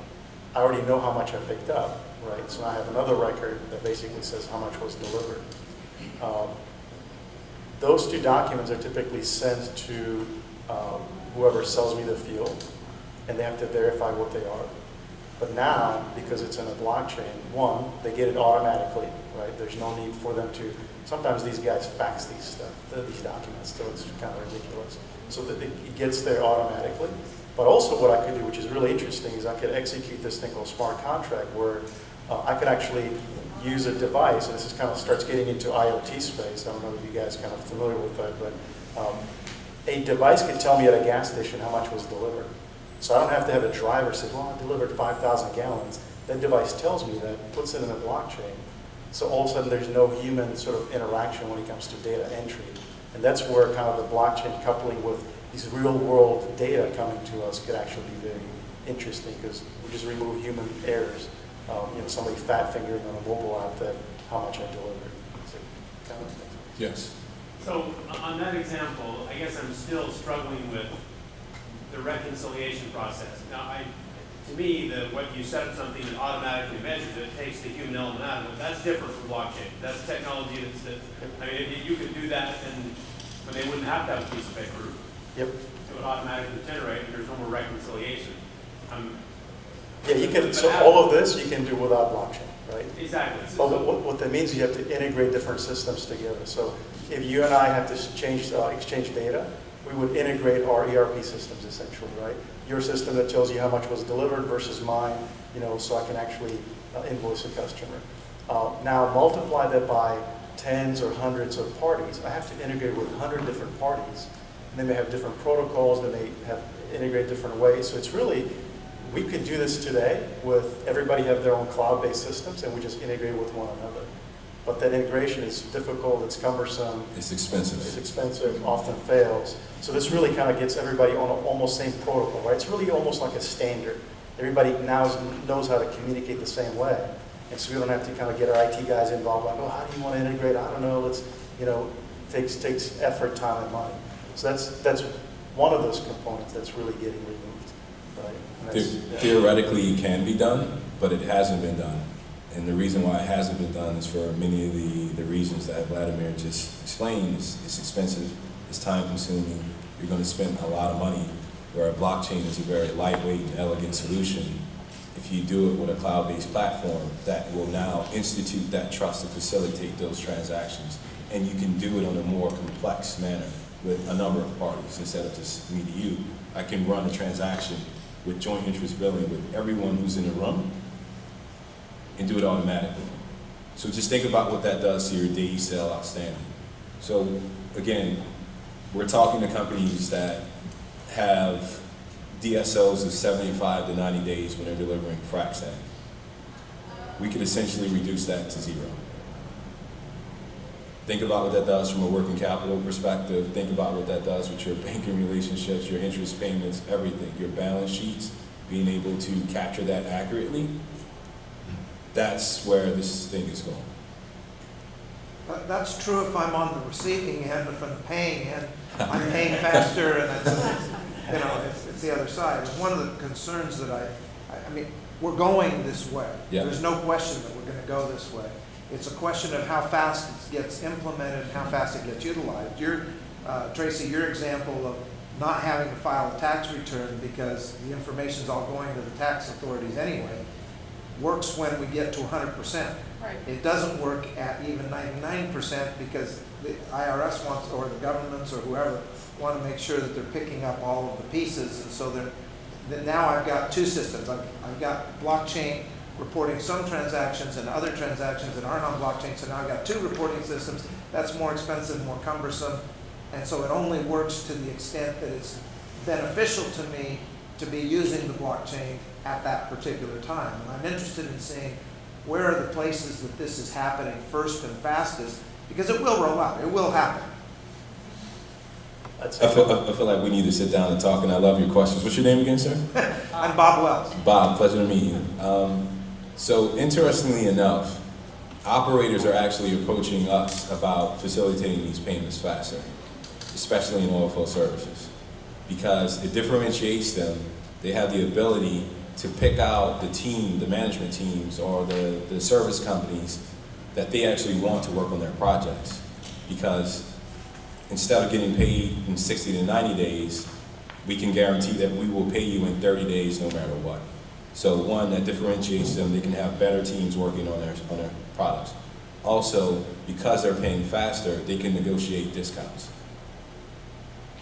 already know how much I picked up, right? So I have another record that basically says how much was delivered. Those two documents are typically sent to whoever sells me the fuel, and they have to verify what they are. But now, because it's in a blockchain, one, they get it automatically, right? There's no need for them to, sometimes these guys fax these documents, so it's kind of ridiculous. So that it gets there automatically. But also what I could do, which is really interesting, is I could execute this thing called smart contract where I could actually use a device, and this is kind of starts getting into IoT space. I don't know if you guys are kind of familiar with that, but a device could tell me at a gas station how much was delivered. So I don't have to have a driver say, well, I delivered 5,000 gallons. That device tells me that, puts it in a blockchain. So all of a sudden there's no human sort of interaction when it comes to data entry. And that's where kind of the blockchain coupling with these real world data coming to us could actually be very interesting because we just remove human errors. Somebody fat fingering on a mobile app that how much I delivered. So, kind of thing. Yes. So on that example, I guess I'm still struggling with the reconciliation process. Now, to me, what you set up something that automatically measures it, takes the human element out of it, that's different from blockchain. That's technology I mean, you could do that and they wouldn't have to have a piece of paper. Yep. It would automatically generate and there's no more reconciliation. Yeah, you can, so all of this you can do without blockchain, right? Exactly. But what that means is you have to integrate different systems together. So if you and I have to exchange data, we would integrate our ERP systems essentially, right? Your system that tells you how much was delivered versus mine, so I can actually invoice a customer. Now multiply that by tens or hundreds of parties. I have to integrate with 100 different parties. And they may have different protocols, they may have integrate different ways. So it's really, we could do this today with everybody have their own cloud-based systems and we just integrate with one another. But that integration is difficult, it's cumbersome. It's expensive. It's expensive, often fails. So this really kind of gets everybody on an almost same protocol, right? It's really almost like a standard. Everybody now knows how to communicate the same way. And so we don't have to kind of get our IT guys involved, like, oh, how do you want to integrate? I don't know, let's, takes effort, time, and money. So that's one of those components that's really getting removed, right? Theoretically, it can be done, but it hasn't been done. And the reason why it hasn't been done is for many of the reasons that Vladimir just explained. It's expensive, it's time consuming, you're going to spend a lot of money, where a blockchain is a very lightweight and elegant solution. If you do it with a cloud-based platform, that will now institute that trust to facilitate those transactions. And you can do it on a more complex manner with a number of parties instead of just me to you. I can run a transaction with joint interest billing with everyone who's in the room and do it automatically. So just think about what that does to your day sale outstanding. So again, we're talking to companies that have DSOs of 75 to 90 days when they're delivering frac sand. We could essentially reduce that to zero. Think about what that does from a working capital perspective. Think about what that does with your banking relationships, your interest payments, everything, your balance sheets, being able to capture that accurately. That's where this thing is going. That's true if I'm on the receiving end, if I'm paying end, I'm paying faster, and it's the other side. And one of the concerns that I mean, we're going this way. Yeah. There's no question that we're going to go this way. It's a question of how fast it gets implemented and how fast it gets utilized. Tracy, your example of not having to file a tax return because the information's all going to the tax authorities anyway, works when we get to 100%. Right. It doesn't work at even 99% because the IRS wants, or the governments or whoever, want to make sure that they're picking up all of the pieces. And so then now I've got two systems. I've got blockchain reporting some transactions and other transactions that aren't on blockchain. So now I've got two reporting systems. That's more expensive, more cumbersome. And so it only works to the extent that it's beneficial to me to be using the blockchain at that particular time. And I'm interested in seeing where are the places that this is happening first and fastest, Because it will roll out, it will happen. I feel like we need to sit down and talk, and I love your questions. What's your name again, sir? I'm Bob Wells. Bob, pleasure to meet you. So interestingly enough, operators are actually approaching us about facilitating these payments faster, especially in oilfield services, because it differentiates them. They have the ability to pick out the team, the management teams, or the service companies that they actually want to work on their projects, because instead of getting paid in 60 to 90 days, we can guarantee that we will pay you in 30 days no matter what. So one, that differentiates them. They can have better teams working on their products. Also, because they're paying faster, they can negotiate discounts.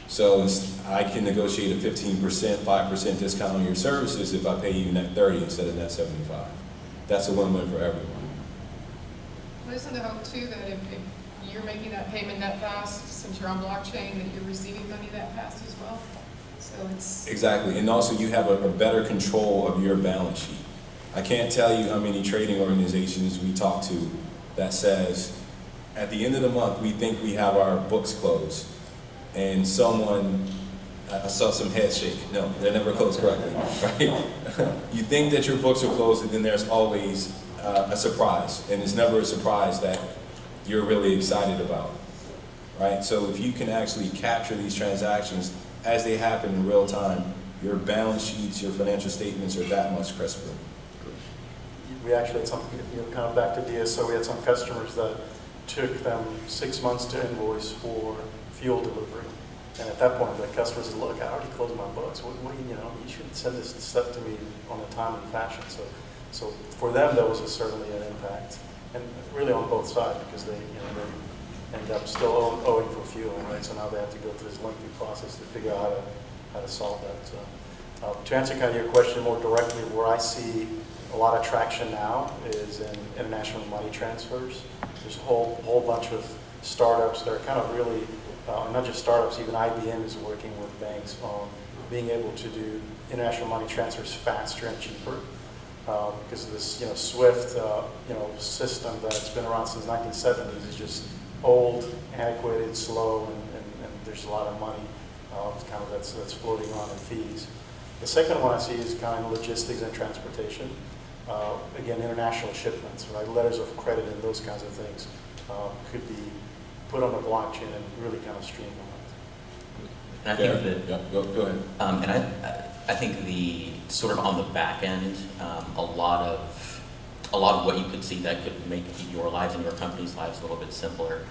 So I can negotiate a 15%, 5% discount on your services if I pay you net 30 instead of net 75. That's a win-win for everyone. Well, isn't the hope too that if you're making that payment that fast, since you're on blockchain, that you're receiving money that fast as well? So it's... Exactly, and also you have a better control of your balance sheet. I can't tell you how many trading organizations we talk to that says, at the end of the month, we think we have our books closed, and someone, I saw some heads shake. No, they're never closed correctly, right? You think that your books are closed, and then there's always a surprise, and it's never a surprise that you're really excited about, right? So if you can actually capture these transactions as they happen in real time, your balance sheets, your financial statements are that much crisper. We actually had some, kind of back to DSO, we had some customers that took them 6 months to invoice for fuel delivery. And at that point, the customer said, look, I already closed my books. You should send this stuff to me on a timely fashion. So for them, that was certainly an impact. And really on both sides, because they end up still owing for fuel, right? So now they have to go through this lengthy process to figure out how to solve that. So, to answer kind of your question more directly, where I see a lot of traction now is in international money transfers. There's a whole bunch of startups that are kind of really, not just startups, even IBM is working with banks on being able to do international money transfers faster and cheaper. Because of this, SWIFT, system that's been around since 1970s is just old, antiquated, slow, and there's a lot of money kind of that's floating around in fees. The second one I see is kind of logistics and transportation. Again, international shipments, right? Letters of credit and those kinds of things could be put on the blockchain and really kind of streamlined. And I think that, Yeah, go ahead. and I think the sort of on the back end, a lot of what you could see that could make your lives and your company's lives a little bit simpler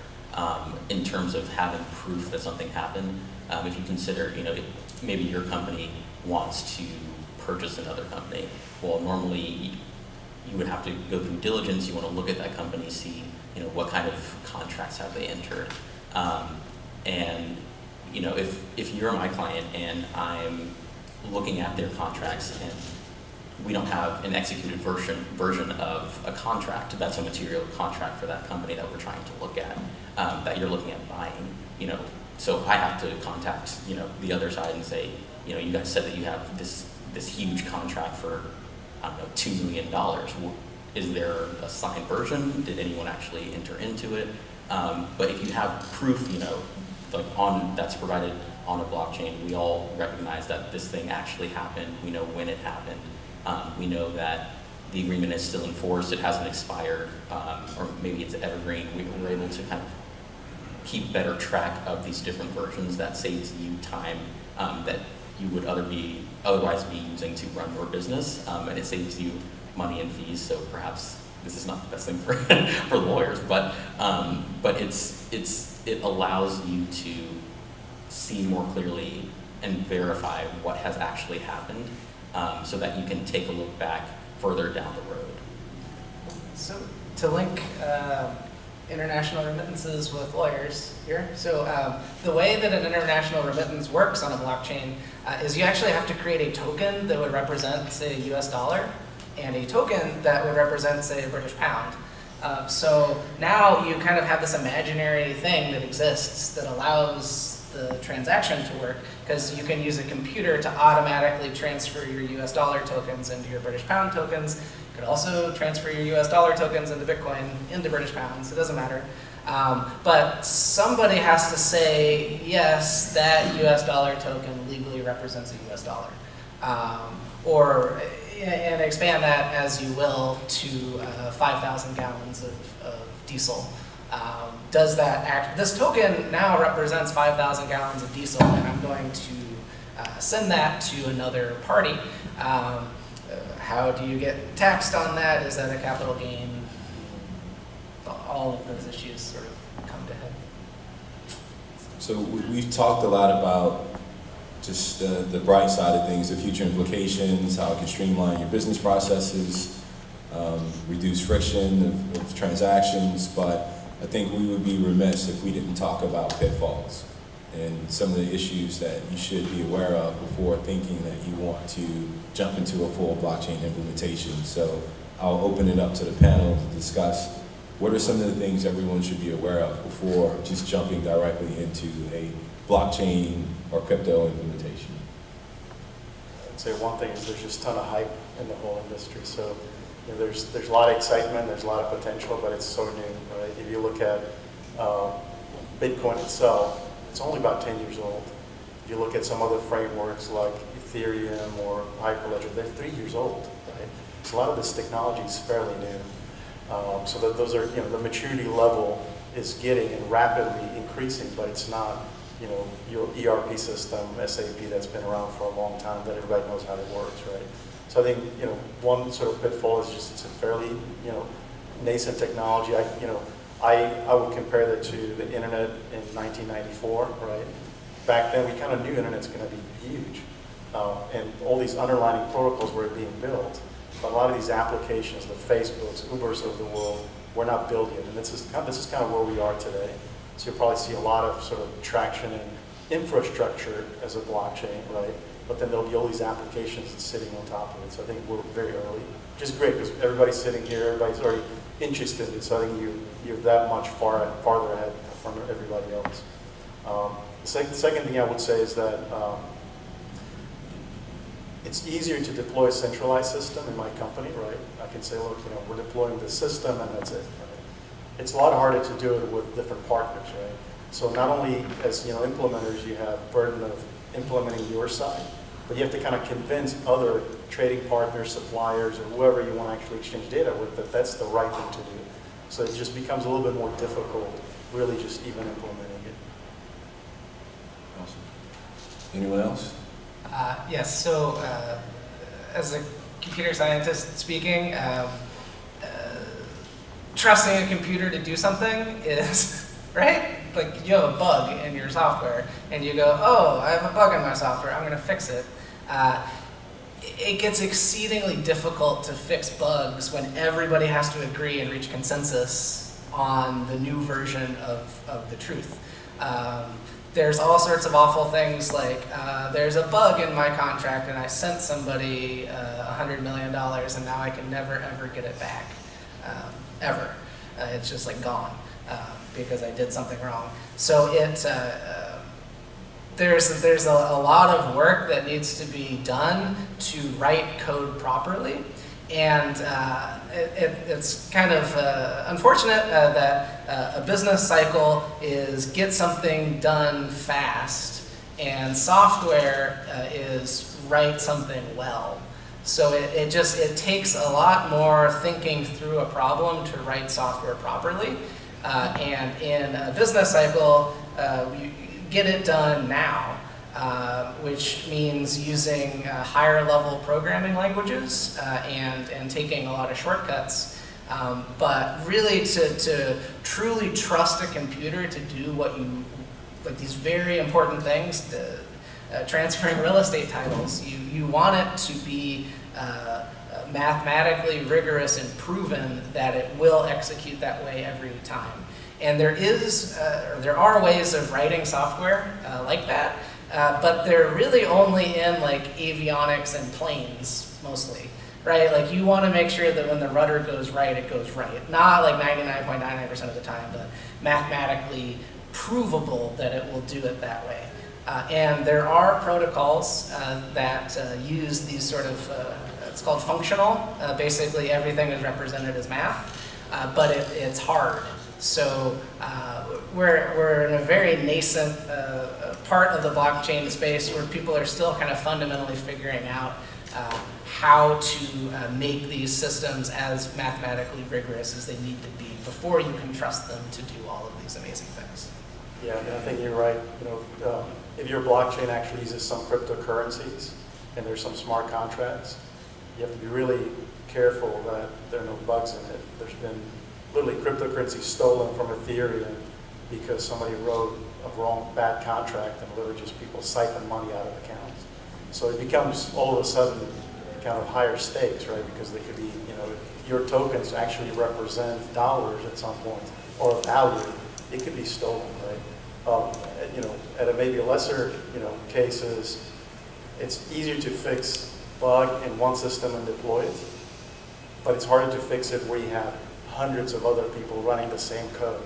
in terms of having proof that something happened. If you consider, maybe your company wants to purchase another company. Well, normally you would have to go through diligence. You want to look at that company, see, what kind of contracts have they entered, and if you're my client and I'm looking at their contracts and we don't have an executed version of a contract that's a material contract for that company that we're trying to look at, that you're looking at buying, so I have to contact, the other side and say, you guys said that you have this huge contract for, I don't know, $2 million. Is there a signed version? Did anyone actually enter into it? But if you have proof, that's provided on a blockchain, we all recognize that this thing actually happened. We know when it happened. We know that the agreement is still enforced. It hasn't expired, or maybe it's evergreen. We're able to kind of keep better track of these different versions. That saves you time that you would otherwise be using to run your business, and it saves you money and fees. So perhaps this is not the best thing for lawyers, but it allows you to see more clearly and verify what has actually happened, so that you can take a look back further down the road. So to link international remittances with lawyers here. So the way that an international remittance works on a blockchain is you actually have to create a token that would represent, say, a US dollar, and a token that would represent, say, a British pound. So now you kind of have this imaginary thing that exists that allows the transaction to work, because you can use a computer to automatically transfer your US dollar tokens into your British pound tokens. You could also transfer your US dollar tokens into Bitcoin into British pounds, it doesn't matter. But somebody has to say, yes, that US dollar token legally represents a US dollar. And expand that as you will to 5,000 gallons of diesel. This token now represents 5,000 gallons of diesel, and I'm going to send that to another party. How do you get taxed on that? Is that a capital gain? All of those issues sort of come to head. So we've talked a lot about just the bright side of things, the future implications, how it can streamline your business processes, reduce friction of transactions, but I think we would be remiss if we didn't talk about pitfalls and some of the issues that you should be aware of before thinking that you want to jump into a full blockchain implementation. So I'll open it up to the panel to discuss what are some of the things everyone should be aware of before just jumping directly into a blockchain or crypto implementation. I'd say one thing is there's just a ton of hype in the whole industry. So there's a lot of excitement, there's a lot of potential, but it's so new, right? If you look at Bitcoin itself, it's only about 10 years old. If you look at some other frameworks like Ethereum or Hyperledger, they're 3 years old, right? So a lot of this technology is fairly new. So that those are, the maturity level is getting and rapidly increasing, but it's not, your ERP system, SAP, that's been around for a long time, that everybody knows how it works, right? So I think, one sort of pitfall is just it's a fairly, nascent technology. I would compare that to the internet in 1994, right? Back then, we kind of knew internet's going to be huge, and all these underlying protocols were being built. But a lot of these applications, the Facebooks, Ubers of the world, were not built yet, and this is kind of where we are today. So you'll probably see a lot of sort of traction in infrastructure as a blockchain, right? But then there'll be all these applications sitting on top of it. So I think we're very early, which is great because everybody's sitting here, everybody's already interested in it. So I think you're that much farther ahead from everybody else. The second thing I would say is that it's easier to deploy a centralized system in my company, right? I can say, look, we're deploying this system and that's it, right? It's a lot harder to do it with different partners, right? So not only as implementers, you have burden of implementing your side, but you have to kind of convince other trading partners, suppliers, or whoever you want to actually exchange data with that that's the right thing to do. So it just becomes a little bit more difficult, really just even implementing it. Awesome. Anyone else? Yes, so as a computer scientist speaking, trusting a computer to do something is, right? Like you have a bug in your software and you go, oh, I have a bug in my software, I'm gonna fix it. It gets exceedingly difficult to fix bugs when everybody has to agree and reach consensus on the new version of the truth. There's all sorts of awful things like there's a bug in my contract and I sent somebody $100 million and now I can never ever get it back, ever. It's just like gone because I did something wrong. So there's a lot of work that needs to be done to write code properly. And it's kind of unfortunate that a business cycle is get something done fast, and software is write something well. So it takes a lot more thinking through a problem to write software properly. And in a business cycle, you get it done now. Which means using higher level programming languages and taking a lot of shortcuts. But really to truly trust a computer to do like these very important things, transferring real estate titles, you want it to be mathematically rigorous and proven that it will execute that way every time. And there are ways of writing software like that. But they're really only in like avionics and planes mostly, right? Like you want to make sure that when the rudder goes right, it goes right. Not like 99.99% of the time, but mathematically provable that it will do it that way. And there are protocols that use these sort of, it's called functional. Basically, everything is represented as math, but it's hard. So we're in a very nascent part of the blockchain space where people are still kind of fundamentally figuring out how to make these systems as mathematically rigorous as they need to be before you can trust them to do all of these amazing things. Yeah, and I think you're right. If your blockchain actually uses some cryptocurrencies and there's some smart contracts, you have to be really careful that there are no bugs in it. There's been literally cryptocurrency stolen from Ethereum because somebody wrote a bad contract and literally just people siphon money out of accounts. So it becomes all of a sudden kind of higher stakes, right? Because they could be, your tokens actually represent dollars at some point or value. It could be stolen, right? At a maybe lesser, cases, it's easier to fix bug in one system and deploy it, but it's harder to fix it where you have hundreds of other people running the same code.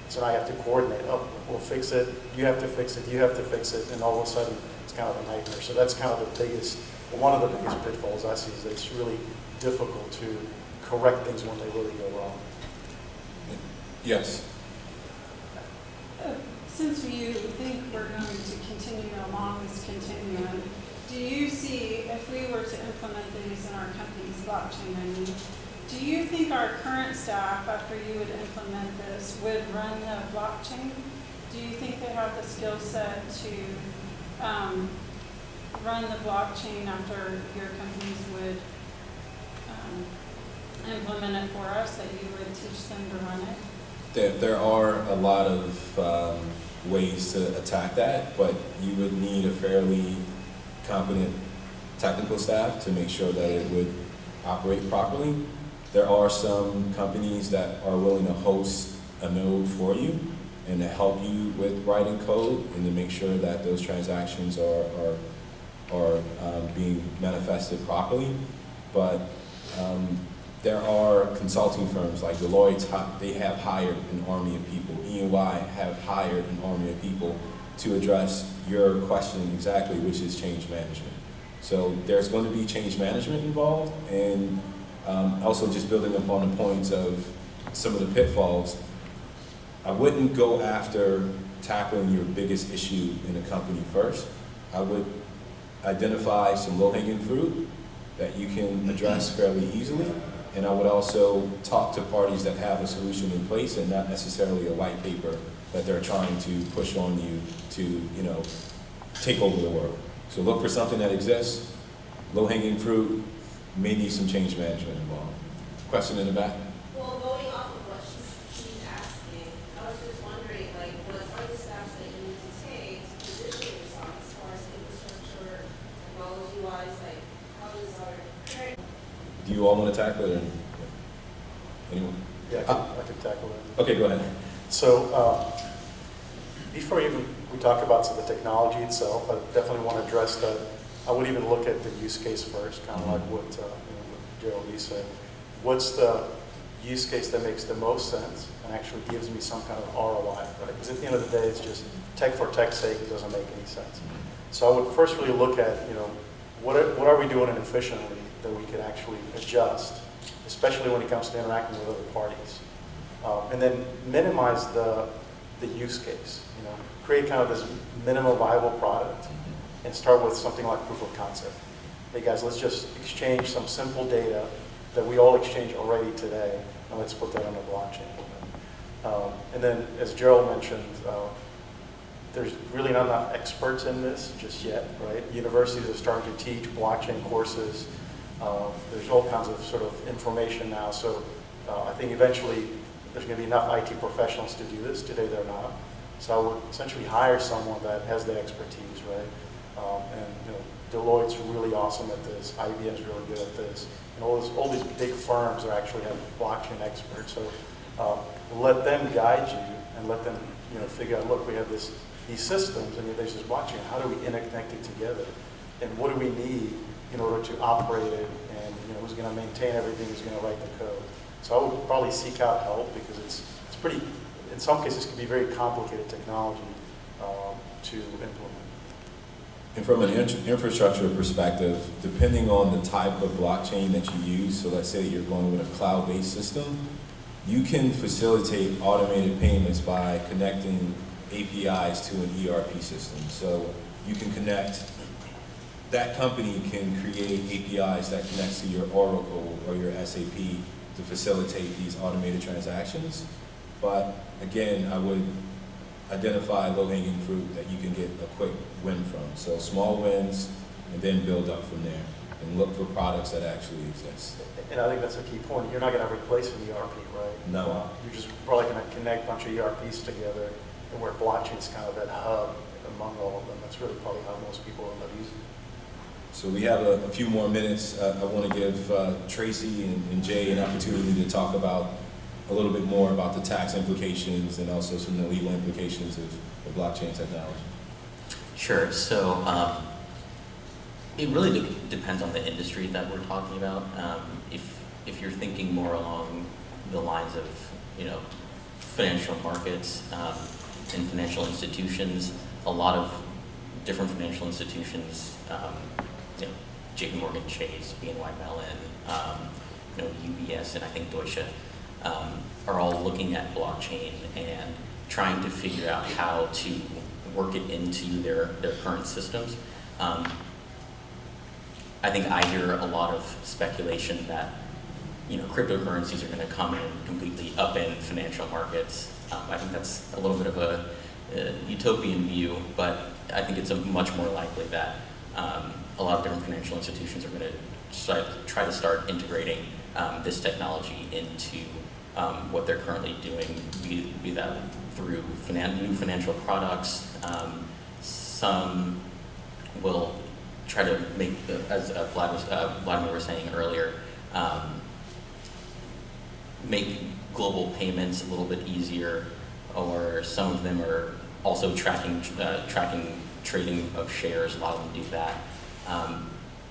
So now you have to coordinate. Oh, we'll fix it. You have to fix it. You have to fix it, and all of a sudden it's kind of a nightmare. So that's kind of one of the biggest pitfalls I see is that it's really difficult to correct things when they really go wrong. Yes. Since you think we're going to continue along this continuum, do you see, if we were to implement these in our company's blockchain, do you think our current staff, after you would implement this, would run the blockchain? Do you think they have the skill set to run the blockchain after your companies would implement it for us, that you would teach them to run it? There are a lot of ways to attack that, but you would need a fairly competent technical staff to make sure that it would operate properly. There are some companies that are willing to host a node for you and to help you with writing code and to make sure that those transactions are being manifested properly. But there are consulting firms like Deloitte, they have hired an army of people. EY have hired an army of people to address your question exactly, which is change management. So there's going to be change management involved, and also just building upon the points of some of the pitfalls, I wouldn't go after tackling your biggest issue in a company first. I would identify some low-hanging fruit that you can address fairly easily, and I would also talk to parties that have a solution in place and not necessarily a white paper that they're trying to push on you to, take over the world. So look for something that exists, low-hanging fruit, may need some change management involved. Question in the back? Well, going off of what she's asking, I was just wondering, what are the steps that you need to take to position yourself as far as infrastructure, technology-wise, how does our current... Do you all want to tackle it? Or anyone? Yeah, I could tackle it. Okay, go ahead. So before we talk about the technology itself, I definitely want to address that. I would even look at the use case first, kind of like what Geraldine said. What's the use case that makes the most sense and actually gives me some kind of ROI, right? Because at the end of the day, it's just tech for tech's sake. It doesn't make any sense. So I would first really look at, what are we doing efficiently that we can actually adjust, especially when it comes to interacting with other parties. And then minimize the use case, create kind of this minimum viable product and start with something like proof of concept. Hey guys, let's just exchange some simple data that we all exchange already today, and let's put that on the blockchain. And then, as Gerald mentioned, there's really not enough experts in this just yet, right? Universities are starting to teach blockchain courses. There's all kinds of sort of information now, so I think eventually there's going to be enough IT professionals to do this. Today they're not. So I would essentially hire someone that has the expertise, right? Deloitte's really awesome at this. IBM's really good at this. And all these big firms are actually have blockchain experts. So let them guide you and let them figure out, look, we have these systems and there's this blockchain. How do we interconnect it together? And what do we need in order to operate it? And who's going to maintain everything? Who's going to write the code? So I would probably seek out help because it's pretty in some cases, can be very complicated technology to implement. And from an infrastructure perspective, depending on the type of blockchain that you use, so let's say you're going with a cloud-based system, you can facilitate automated payments by connecting APIs to an ERP system. So you can connect, that company can create APIs that connects to your Oracle or your SAP to facilitate these automated transactions. But again, I would identify low-hanging fruit that you can get a quick win from. So small wins, and then build up from there, and look for products that actually exist. And I think that's a key point. You're not going to replace an ERP, right? No. You're just probably going to connect a bunch of ERPs together, and where blockchain is kind of that hub among all of them. That's really probably how most people end up using it. So we have a few more minutes. I want to give Tracy and Jay an opportunity to talk about a little bit more about the tax implications and also some of the legal implications of blockchain technology. Sure. So it really depends on the industry that we're talking about. If you're thinking more along the lines of, you know, financial markets and financial institutions, a lot of different financial institutions, you know, JP Morgan Chase, BNY Mellon, you know, UBS, and I think Deutsche, are all looking at blockchain and trying to figure out how to work it into their current systems. I think I hear a lot of speculation that, you know, cryptocurrencies are going to come and completely upend financial markets. I think that's a little bit of a utopian view, but I think it's much more likely that a lot of different financial institutions are going to try to start integrating this technology into what they're currently doing, be that through new financial products. Some will try to make, as Vladimir was saying earlier, make global payments a little bit easier, or some of them are also tracking trading of shares. A lot of them do that.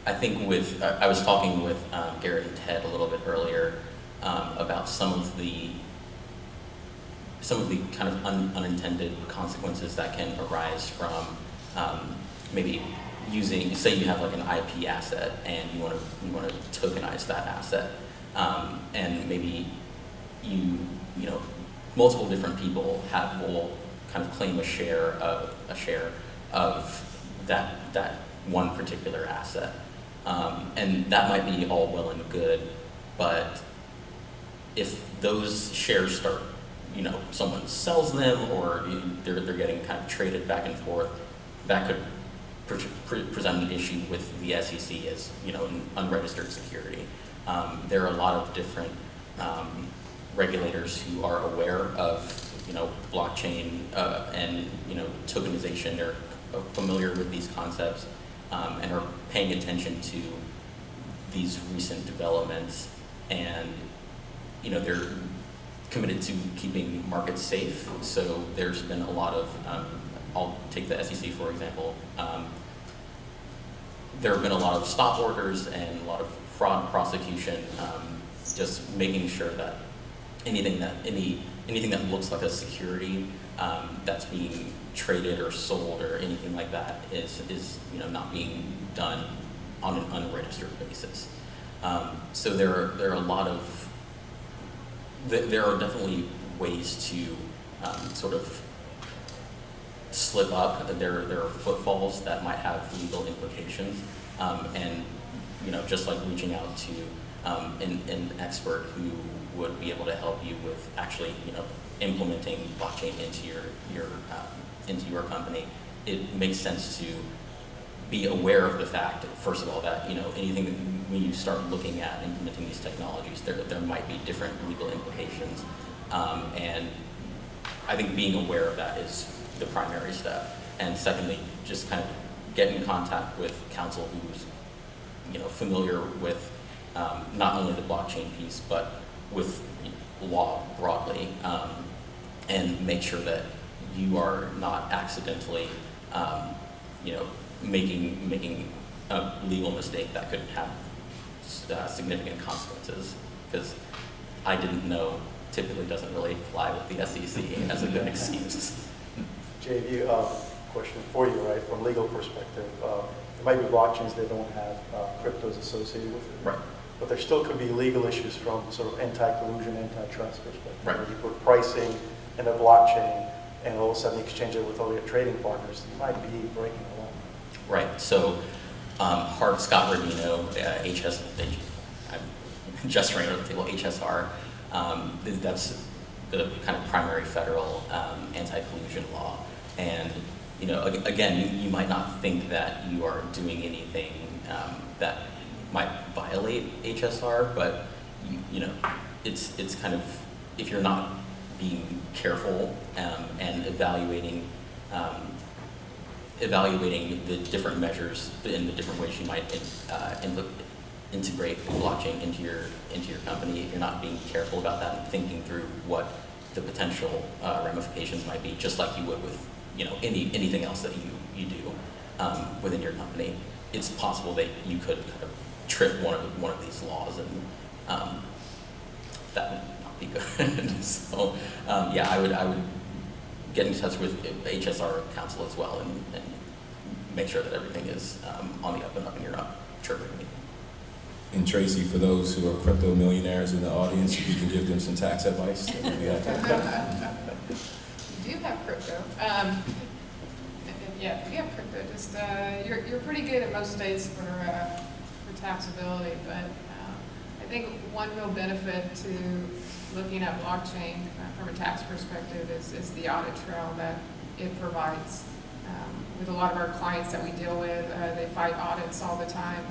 I think I was talking with Garrett and Ted a little bit earlier about some of the kind of unintended consequences that can arise from maybe using, say you have like an IP asset and you want to tokenize that asset, and maybe you know multiple different people will kind of claim a share of that one particular asset, and that might be all well and good, but if those shares start, you know, someone sells them or they're getting kind of traded back and forth, that could present an issue with the SEC as, you know, an unregistered security. There are a lot of different regulators who are aware of, you know, blockchain and, you know, tokenization. They're familiar with these concepts and are paying attention to these recent developments, and, you know, they're committed to keeping markets safe. So there's been a lot of, I'll take the SEC for example. There have been a lot of stop orders and a lot of fraud prosecution, just making sure that anything that looks like a security that's being traded or sold or anything like that is you know, not being done on an unregistered basis. So there are a lot of, there are definitely ways to sort of slip up. There are footfalls that might have legal implications, and, you know, just like reaching out to an expert who would be able to help you with actually, you know, implementing blockchain into your company. It makes sense to be aware of the fact, first of all, that, you know, when you start looking at implementing these technologies, there might be different legal implications, and I think being aware of that is the primary step. And secondly, just kind of get in contact with counsel who's, you know, familiar with not only the blockchain piece but with law broadly, and make sure that you are not accidentally, you know, making a legal mistake that could have significant consequences. Because I didn't know typically doesn't really fly with the SEC as a good excuse. JV, question for you, right? From a legal perspective, there might be blockchains that don't have cryptos associated with it. Right. But there still could be legal issues from sort of anti-collusion, antitrust perspective. Right. You put pricing in a blockchain, and all of a sudden exchange it with all your trading partners. You might be breaking the law. Right. So, Scott Rodino, HS, I'm just right on the table, HSR. That's the kind of primary federal anti-collusion law. And again, you might not think that you are doing anything that might violate HSR, but it's kind of, if you're not being careful and evaluating the different measures in the different ways you might integrate blockchain into your company, if you're not being careful about that and thinking through what the potential ramifications might be, just like you would with anything else that you do within your company, it's possible that you could kind of trip one of these laws, and that would not be good. So I would get in touch with the HSR counsel as well, and make sure that everything is on the up and up, and you're not tripping me. And Tracy, for those who are crypto millionaires in the audience, if you can give them some tax advice, that would be helpful. You do have crypto. Yeah, we have crypto. Just you're pretty good in most states for taxability, but I think one real benefit to looking at blockchain from a tax perspective is the audit trail that it provides. With a lot of our clients that we deal with, they fight audits all the time.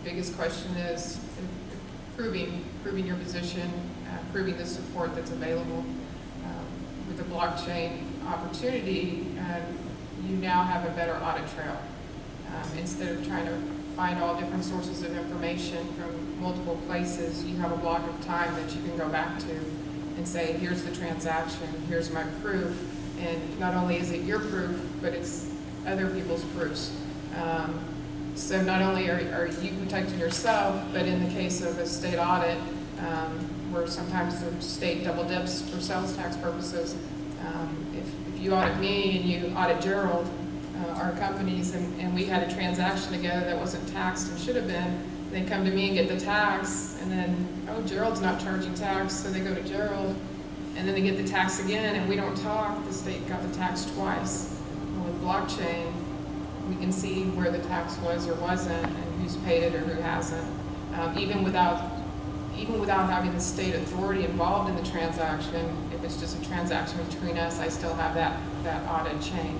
Biggest question is proving your position, proving the support that's available. With the blockchain opportunity, you now have a better audit trail. Instead of trying to find all different sources of information from multiple places, you have a block of time that you can go back to and say, here's the transaction, here's my proof. And not only is it your proof, but it's other people's proofs. So not only are you protecting yourself, but in the case of a state audit, where sometimes the state double dips for sales tax purposes, if you audit me and you audit Gerald, our companies, and we had a transaction together that wasn't taxed and should have been, they come to me and get the tax, and then, oh, Gerald's not charging tax, so they go to Gerald, and then they get the tax again, and we don't talk, the state got the tax twice. And with blockchain, we can see where the tax was or wasn't, and who's paid it or who hasn't. Even without having the state authority involved in the transaction, if it's just a transaction between us, I still have that audit chain,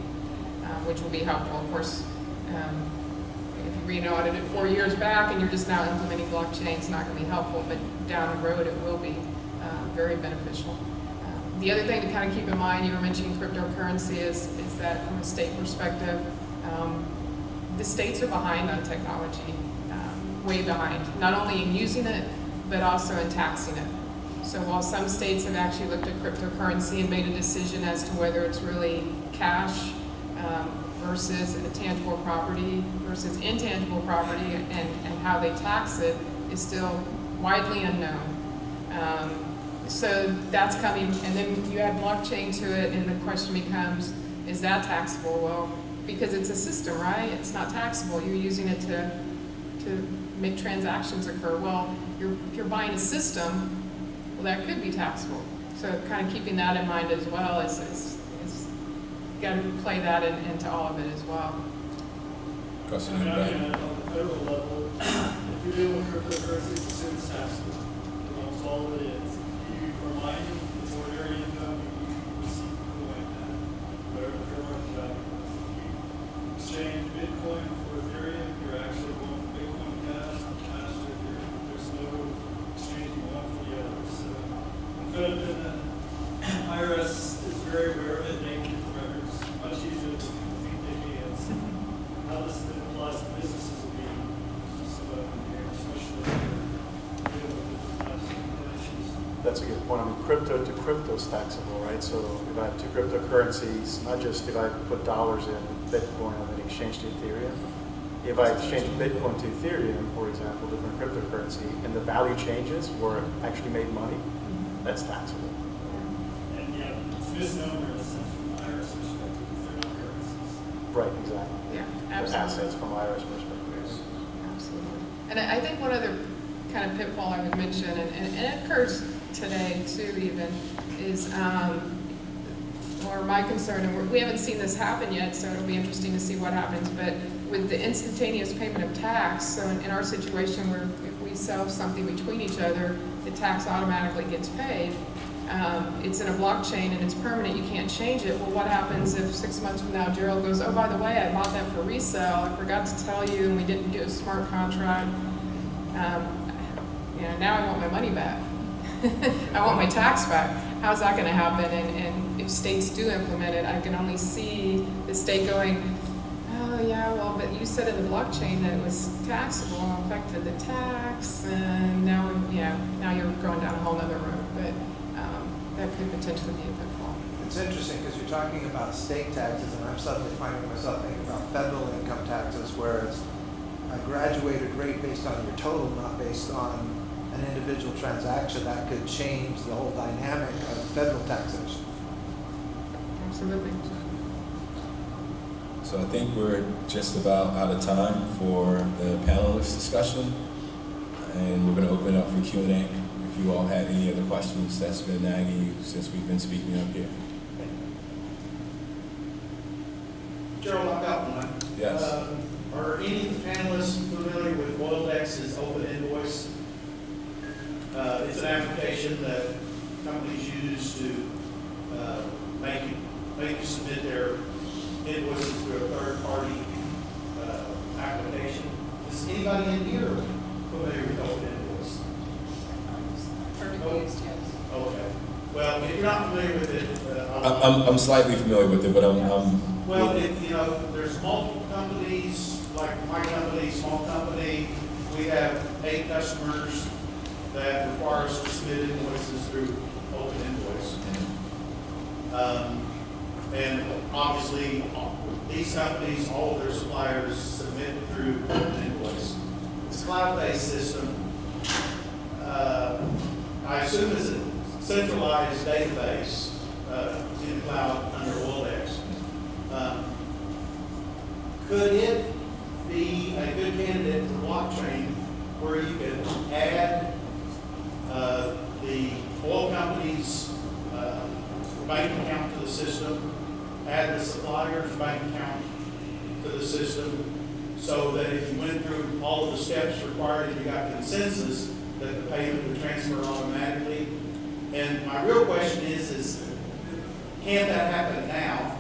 which will be helpful. Of course, if you re-audited 4 years back and you're just now implementing blockchain, it's not going to be helpful, but down the road it will be very beneficial. The other thing to kind of keep in mind, you were mentioning cryptocurrency, is that from a state perspective, the states are behind on technology, way behind, not only in using it, but also in taxing it. So while some states have actually looked at cryptocurrency and made a decision as to whether it's really cash versus a tangible property versus intangible property, and how they tax it is still widely unknown. So that's coming, and then you add blockchain to it, and the question becomes, is that taxable? Well, because it's a system, right? It's not taxable. You're using it to make transactions occur. Well, if you're buying a system, well, that could be taxable. So kind of keeping that in mind as well is got to play that into all of it as well. Question I mean, in the back. on the federal level, if you're dealing with cryptocurrency, it's taxable. Almost all of it is. You are mining, it's ordinary income, you receive coin at whatever the fair market value is. You exchange Bitcoin for Ethereum, you're actually going from Bitcoin to cash to Ethereum. There's no exchanging one for the other. So the IRS is very aware of it, making the records much easier to keep hands. How this then applies to businesses will be somewhat unclear, especially if you're dealing with different types of regulations. That's a good point. I mean, crypto to crypto is taxable, right? So if I have two cryptocurrencies, not just if I put dollars in Bitcoin and then exchange to Ethereum. If I exchange Bitcoin to Ethereum, for example, different cryptocurrency, and the value changes where I actually made money, that's taxable. And, yeah, it's a misnomer in the sense from IRS perspective, because they're not currencies. Right, exactly. Yeah, They're absolutely. assets from IRS perspective. Absolutely. And I think one other kind of pitfall I would mention, and it occurs today too even, is, or my concern, and we haven't seen this happen yet, so it'll be interesting to see what happens, but with the instantaneous payment of tax, so in our situation where if we sell something between each other, the tax automatically gets paid. It's in a blockchain and it's permanent, you can't change it. Well, what happens if 6 months from now Gerald goes, oh, by the way, I bought that for resale, I forgot to tell you, and we didn't do a smart contract. Now I want my money back. I want my tax back. How's that gonna happen? And if states do implement it, I can only see the state going, oh, yeah, well, but you said in the blockchain that it was taxable and affected the tax, and now, now you're going down a whole other road. But that could potentially be a pitfall. It's interesting because you're talking about state taxes, and I'm suddenly finding myself thinking about federal income taxes, where it's a graduated rate based on your total, not based on an individual transaction. That could change the whole dynamic of federal taxation. Absolutely. So I think we're just about out of time for the panelist discussion, and we're going to open it up for Q&A. If you all had any other questions that's been nagging you since we've been speaking up here. Gerald, I've got one. Yes. Are any of the panelists familiar with WorldX's Open Invoice? It's an application that companies use to make you submit their invoices through a third-party application. Is anybody in here familiar with Open Invoice? Heard it used, yes. Okay. Well, if you're not familiar with it, I'm slightly familiar with it, but I'm well, there's multiple companies, like my company, small company. We have 8 customers that require us to submit invoices through Open Invoice. And obviously, these companies, all of their suppliers submit through Open Invoice. It's a cloud-based system. I assume it's a centralized database in the cloud under WorldX. Could it be a good candidate for blockchain where you could add the oil company's bank account to the system, add the supplier's bank account to the system, so that if you went through all of the steps required and you got consensus, that the payment would transfer automatically? And my real question is can that happen now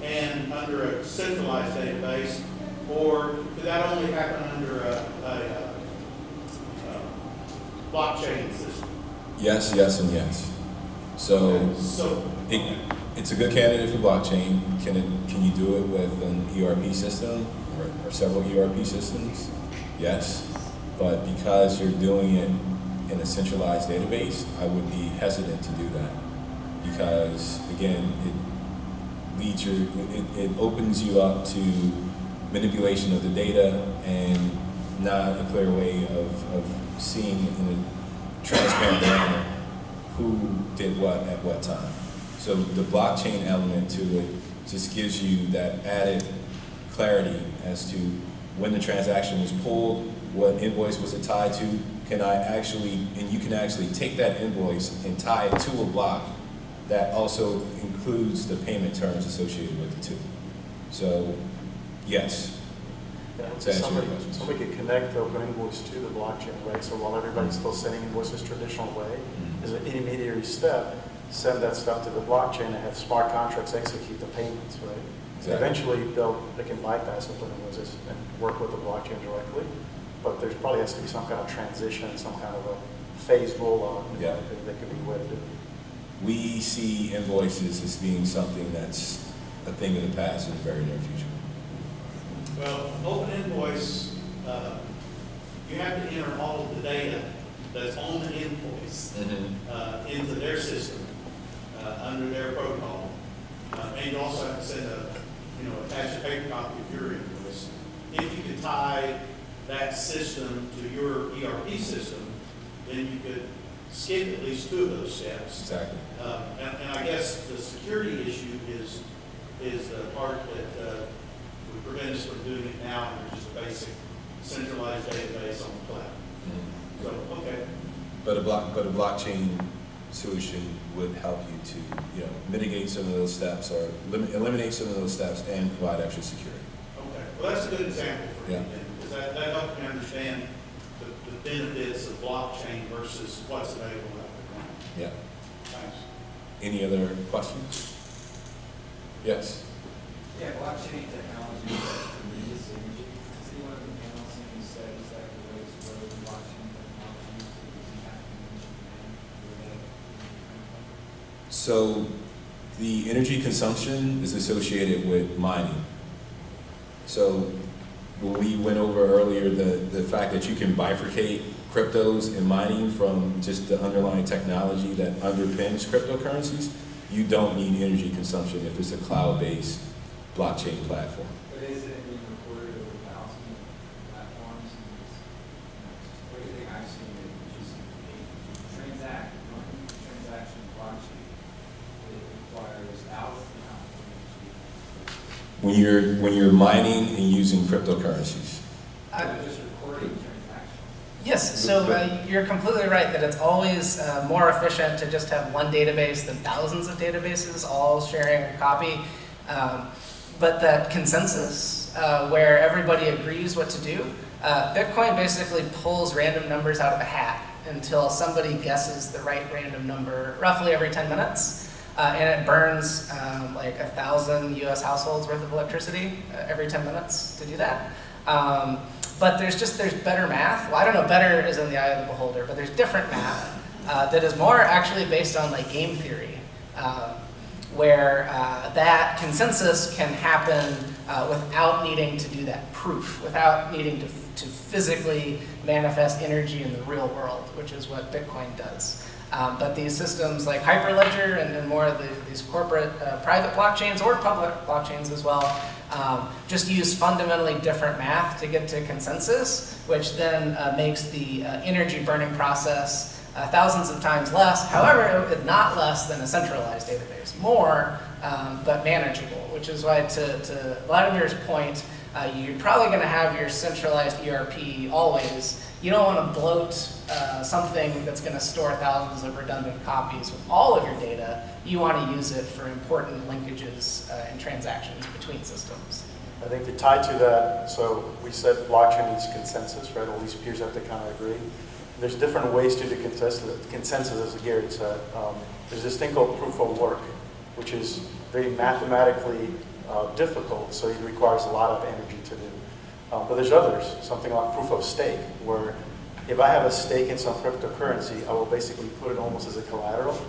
and under a centralized database, or could that only happen under a blockchain system? yes, yes, and yes. So it's a good candidate for blockchain. Can you do it with an ERP system or several ERP systems? Yes, but because you're doing it in a centralized database, I would be hesitant to do that because again, it opens you up to manipulation of the data and not a clear way of seeing in a transparent manner who did what at what time. So the blockchain element to it just gives you that added clarity as to when the transaction was pulled, what invoice was it tied to, and you can actually take that invoice and tie it to a block that also includes the payment terms associated with it too. So, yes. Yeah, To answer your somebody questions. could connect the Open Invoice to the blockchain, right? So while everybody's still sending invoices traditional way, as an intermediary step, send that stuff to the blockchain and have smart contracts execute the payments, right? Exactly. Eventually, they can bypass Open Invoices and work with the blockchain directly, but there probably has to be some kind of transition, some kind of a phased rollout. Yeah. That could be a way to do it. We see invoices as being something that's a thing of the past in the very near future. Well, Open Invoice, you have to enter all of the data that's on the invoice into their system under their protocol. And you also have to send attach a paper copy of your invoice. If you could tie that system to your ERP system, then you could skip at least two of those steps. Exactly. And I guess the security issue is the part that would prevent us from doing it now under just a basic centralized database on the cloud. Mhm. So, okay. But a blockchain solution would help you to, mitigate some of those steps or eliminate some of those steps and provide extra security. Okay, well, that's a good example for me, Yeah. then, because that helps me understand the benefits of blockchain versus what's available out there. Yeah. Thanks. Any other questions? Yes. Yeah, blockchain technology is tremendous energy. Has anyone in the panel seen any studies that relate to whether blockchain technology is impacting energy demand? So the energy consumption is associated with mining. So when we went over earlier, the fact that you can bifurcate cryptos and mining from just the underlying technology that underpins cryptocurrencies, you don't need energy consumption if it's a cloud-based blockchain platform. But is it being recorded over thousands of platforms? Everything I've seen is just a one transaction blockchain. It requires thousands of pounds of energy. When you're mining and using cryptocurrencies. Just recording transactions. Yes, so you're completely right that it's always more efficient to just have one database than thousands of databases all sharing a copy. But that consensus, where everybody agrees what to do, Bitcoin basically pulls random numbers out of a hat until somebody guesses the right random number roughly every 10 minutes. And it burns like 1,000 US households worth of electricity every 10 minutes to do that. But there's better math. Well, I don't know, better is in the eye of the beholder, but there's different math that is more actually based on like game theory, where that consensus can happen without needing to do that proof, without needing to physically manifest energy in the real world, which is what Bitcoin does. But these systems like Hyperledger and more of these corporate private blockchains or public blockchains as well, just use fundamentally different math to get to consensus, which then makes the energy burning process thousands of times less. However, not less than a centralized database, more, but manageable, which is why to Vladimir's point, you're probably going to have your centralized ERP always. You don't want to bloat something that's going to store thousands of redundant copies with all of your data. You want to use it for important linkages and transactions between systems. I think to tie to that, so we said blockchain needs consensus, right? All these peers have to kind of agree. There's different ways to do consensus, as Garrett said. There's this thing called proof of work, which is very mathematically difficult, so it requires a lot of energy to do. But there's others, something like proof of stake, where if I have a stake in some cryptocurrency, I will basically put it almost as a collateral.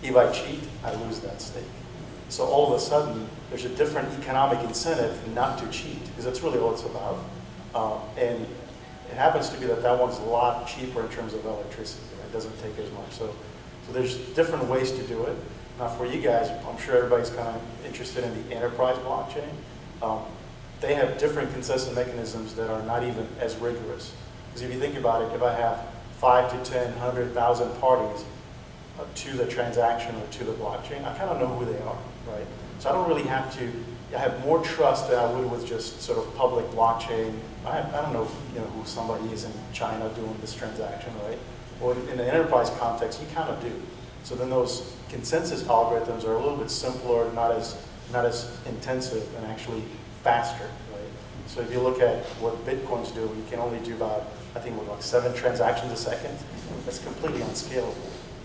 If I cheat, I lose that stake. So all of a sudden, there's a different economic incentive not to cheat, because that's really all it's about. And it happens to be that one's a lot cheaper in terms of electricity. It doesn't take as much. So there's different ways to do it. Now for you guys, I'm sure everybody's kind of interested in the enterprise blockchain. They have different consensus mechanisms that are not even as rigorous. Because if you think about it, if I have 5 to 10, 100,000 parties to the transaction or to the blockchain, I kind of know who they are, right? So I don't really have to, I have more trust than I would with just sort of public blockchain. I don't know, who somebody is in China doing this transaction, right? Well, in the enterprise context, you kind of do. So then those consensus algorithms are a little bit simpler, not as intensive, and actually faster, right? So if you look at what Bitcoins do, you can only do about, I think, like 7 transactions a second. That's completely unscalable.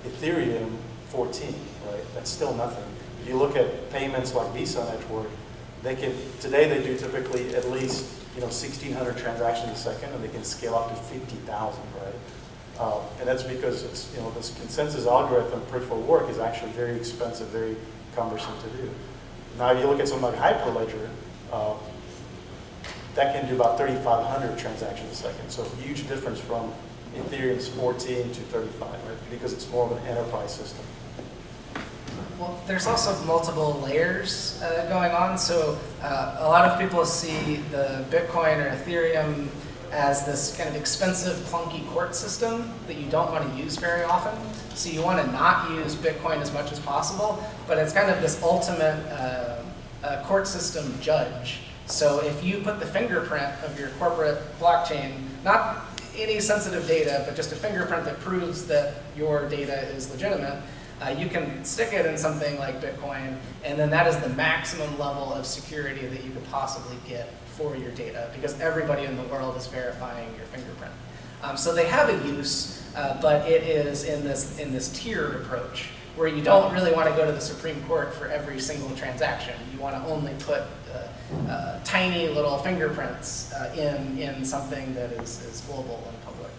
Ethereum, 14, right? That's still nothing. If you look at payments like Visa Network, today they do typically at least 1,600 transactions a second, and they can scale up to 50,000, right? And that's because it's, this consensus algorithm, proof of work, is actually very expensive, very cumbersome to do. Now, if you look at something like Hyperledger, that can do about 3,500 transactions a second. So huge difference from Ethereum's 14 to 35, right? Because it's more of an enterprise system. Well, there's also multiple layers going on. So a lot of people see the Bitcoin or Ethereum as this kind of expensive, clunky court system that you don't want to use very often. So you want to not use Bitcoin as much as possible, but it's kind of this ultimate court system judge. So if you put the fingerprint of your corporate blockchain, not any sensitive data, but just a fingerprint that proves that your data is legitimate, you can stick it in something like Bitcoin, and then that is the maximum level of security that you could possibly get for your data, because everybody in the world is verifying your fingerprint. So they have a use, but it is in this tiered approach, where you don't really want to go to the Supreme Court for every single transaction. You want to only put tiny little fingerprints in something that is global and public.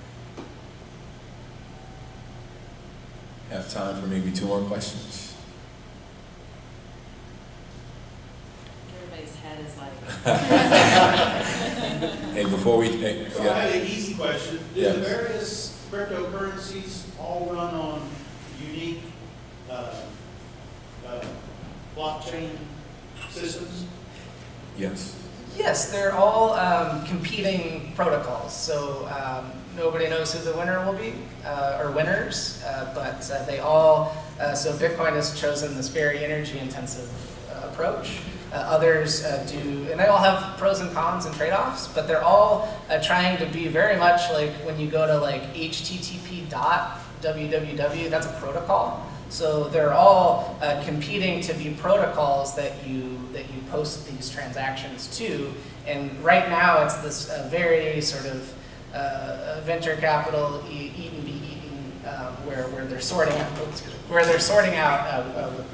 Have time for maybe 2 more questions. Everybody's head is like. Hey, before we take, So I had an easy question. Do Yes. the various cryptocurrencies all run on unique blockchain systems? yes. Yes, they're all competing protocols. So nobody knows who the winner will be, or winners, but they all, so Bitcoin has chosen this very energy intensive approach. Others do, and they all have pros and cons and trade-offs, but they're all trying to be very much like when you go to like http.www, that's a protocol. So they're all competing to be protocols that you post these transactions to. And right now it's this very sort of venture capital eat and be eaten, where they're sorting out, what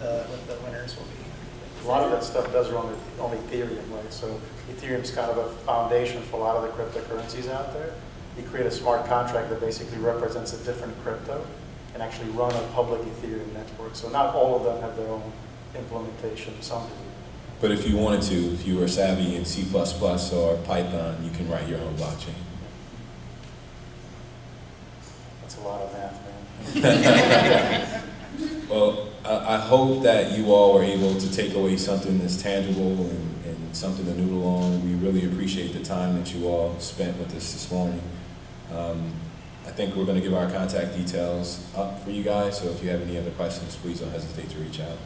the winners will be. A lot of that stuff does run on Ethereum, right? So Ethereum's kind of a foundation for a lot of the cryptocurrencies out there. You create a smart contract that basically represents a different crypto and actually run a public Ethereum network. So not all of them have their own implementation, some do. But if you wanted to, if you were savvy in C++ or Python, you can write your own blockchain. That's a lot of math, man. Well, I hope that you all were able to take away something that's tangible and something to noodle on. We really appreciate the time that you all spent with us this morning. I think we're going to give our contact details up for you guys, so if you have any other questions, please don't hesitate to reach out.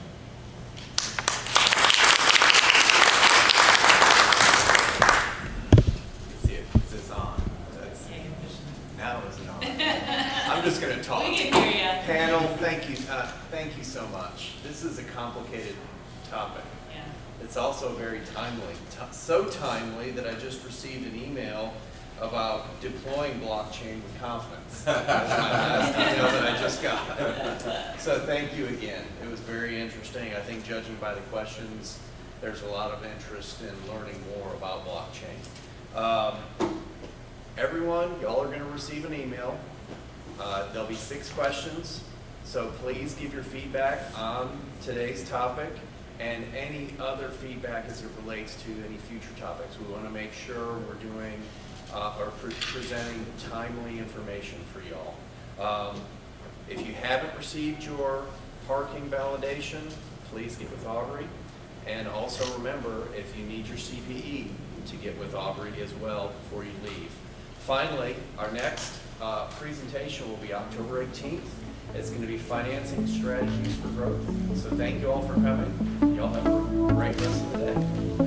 It's on. Now it's on. I'm just going to talk. We can hear you. Panel, thank you so much. This is a complicated topic. Yeah. It's also very timely. So timely that I just received an email about deploying blockchain with confidence. That was my last email that I just got. So thank you again. It was very interesting. I think judging by the questions, there's a lot of interest in learning more about blockchain. Everyone, y'all are going to receive an email. There'll be 6 questions. So please give your feedback on today's topic and any other feedback as it relates to any future topics. We want to make sure we're doing or presenting timely information for y'all. If you haven't received your parking validation, please get with Aubrey. And also remember, if you need your CPE, to get with Aubrey as well before you leave. Finally, our next presentation will be October 18th. It's going to be financing strategies for growth. So thank you all for coming. Y'all have a great rest of the day.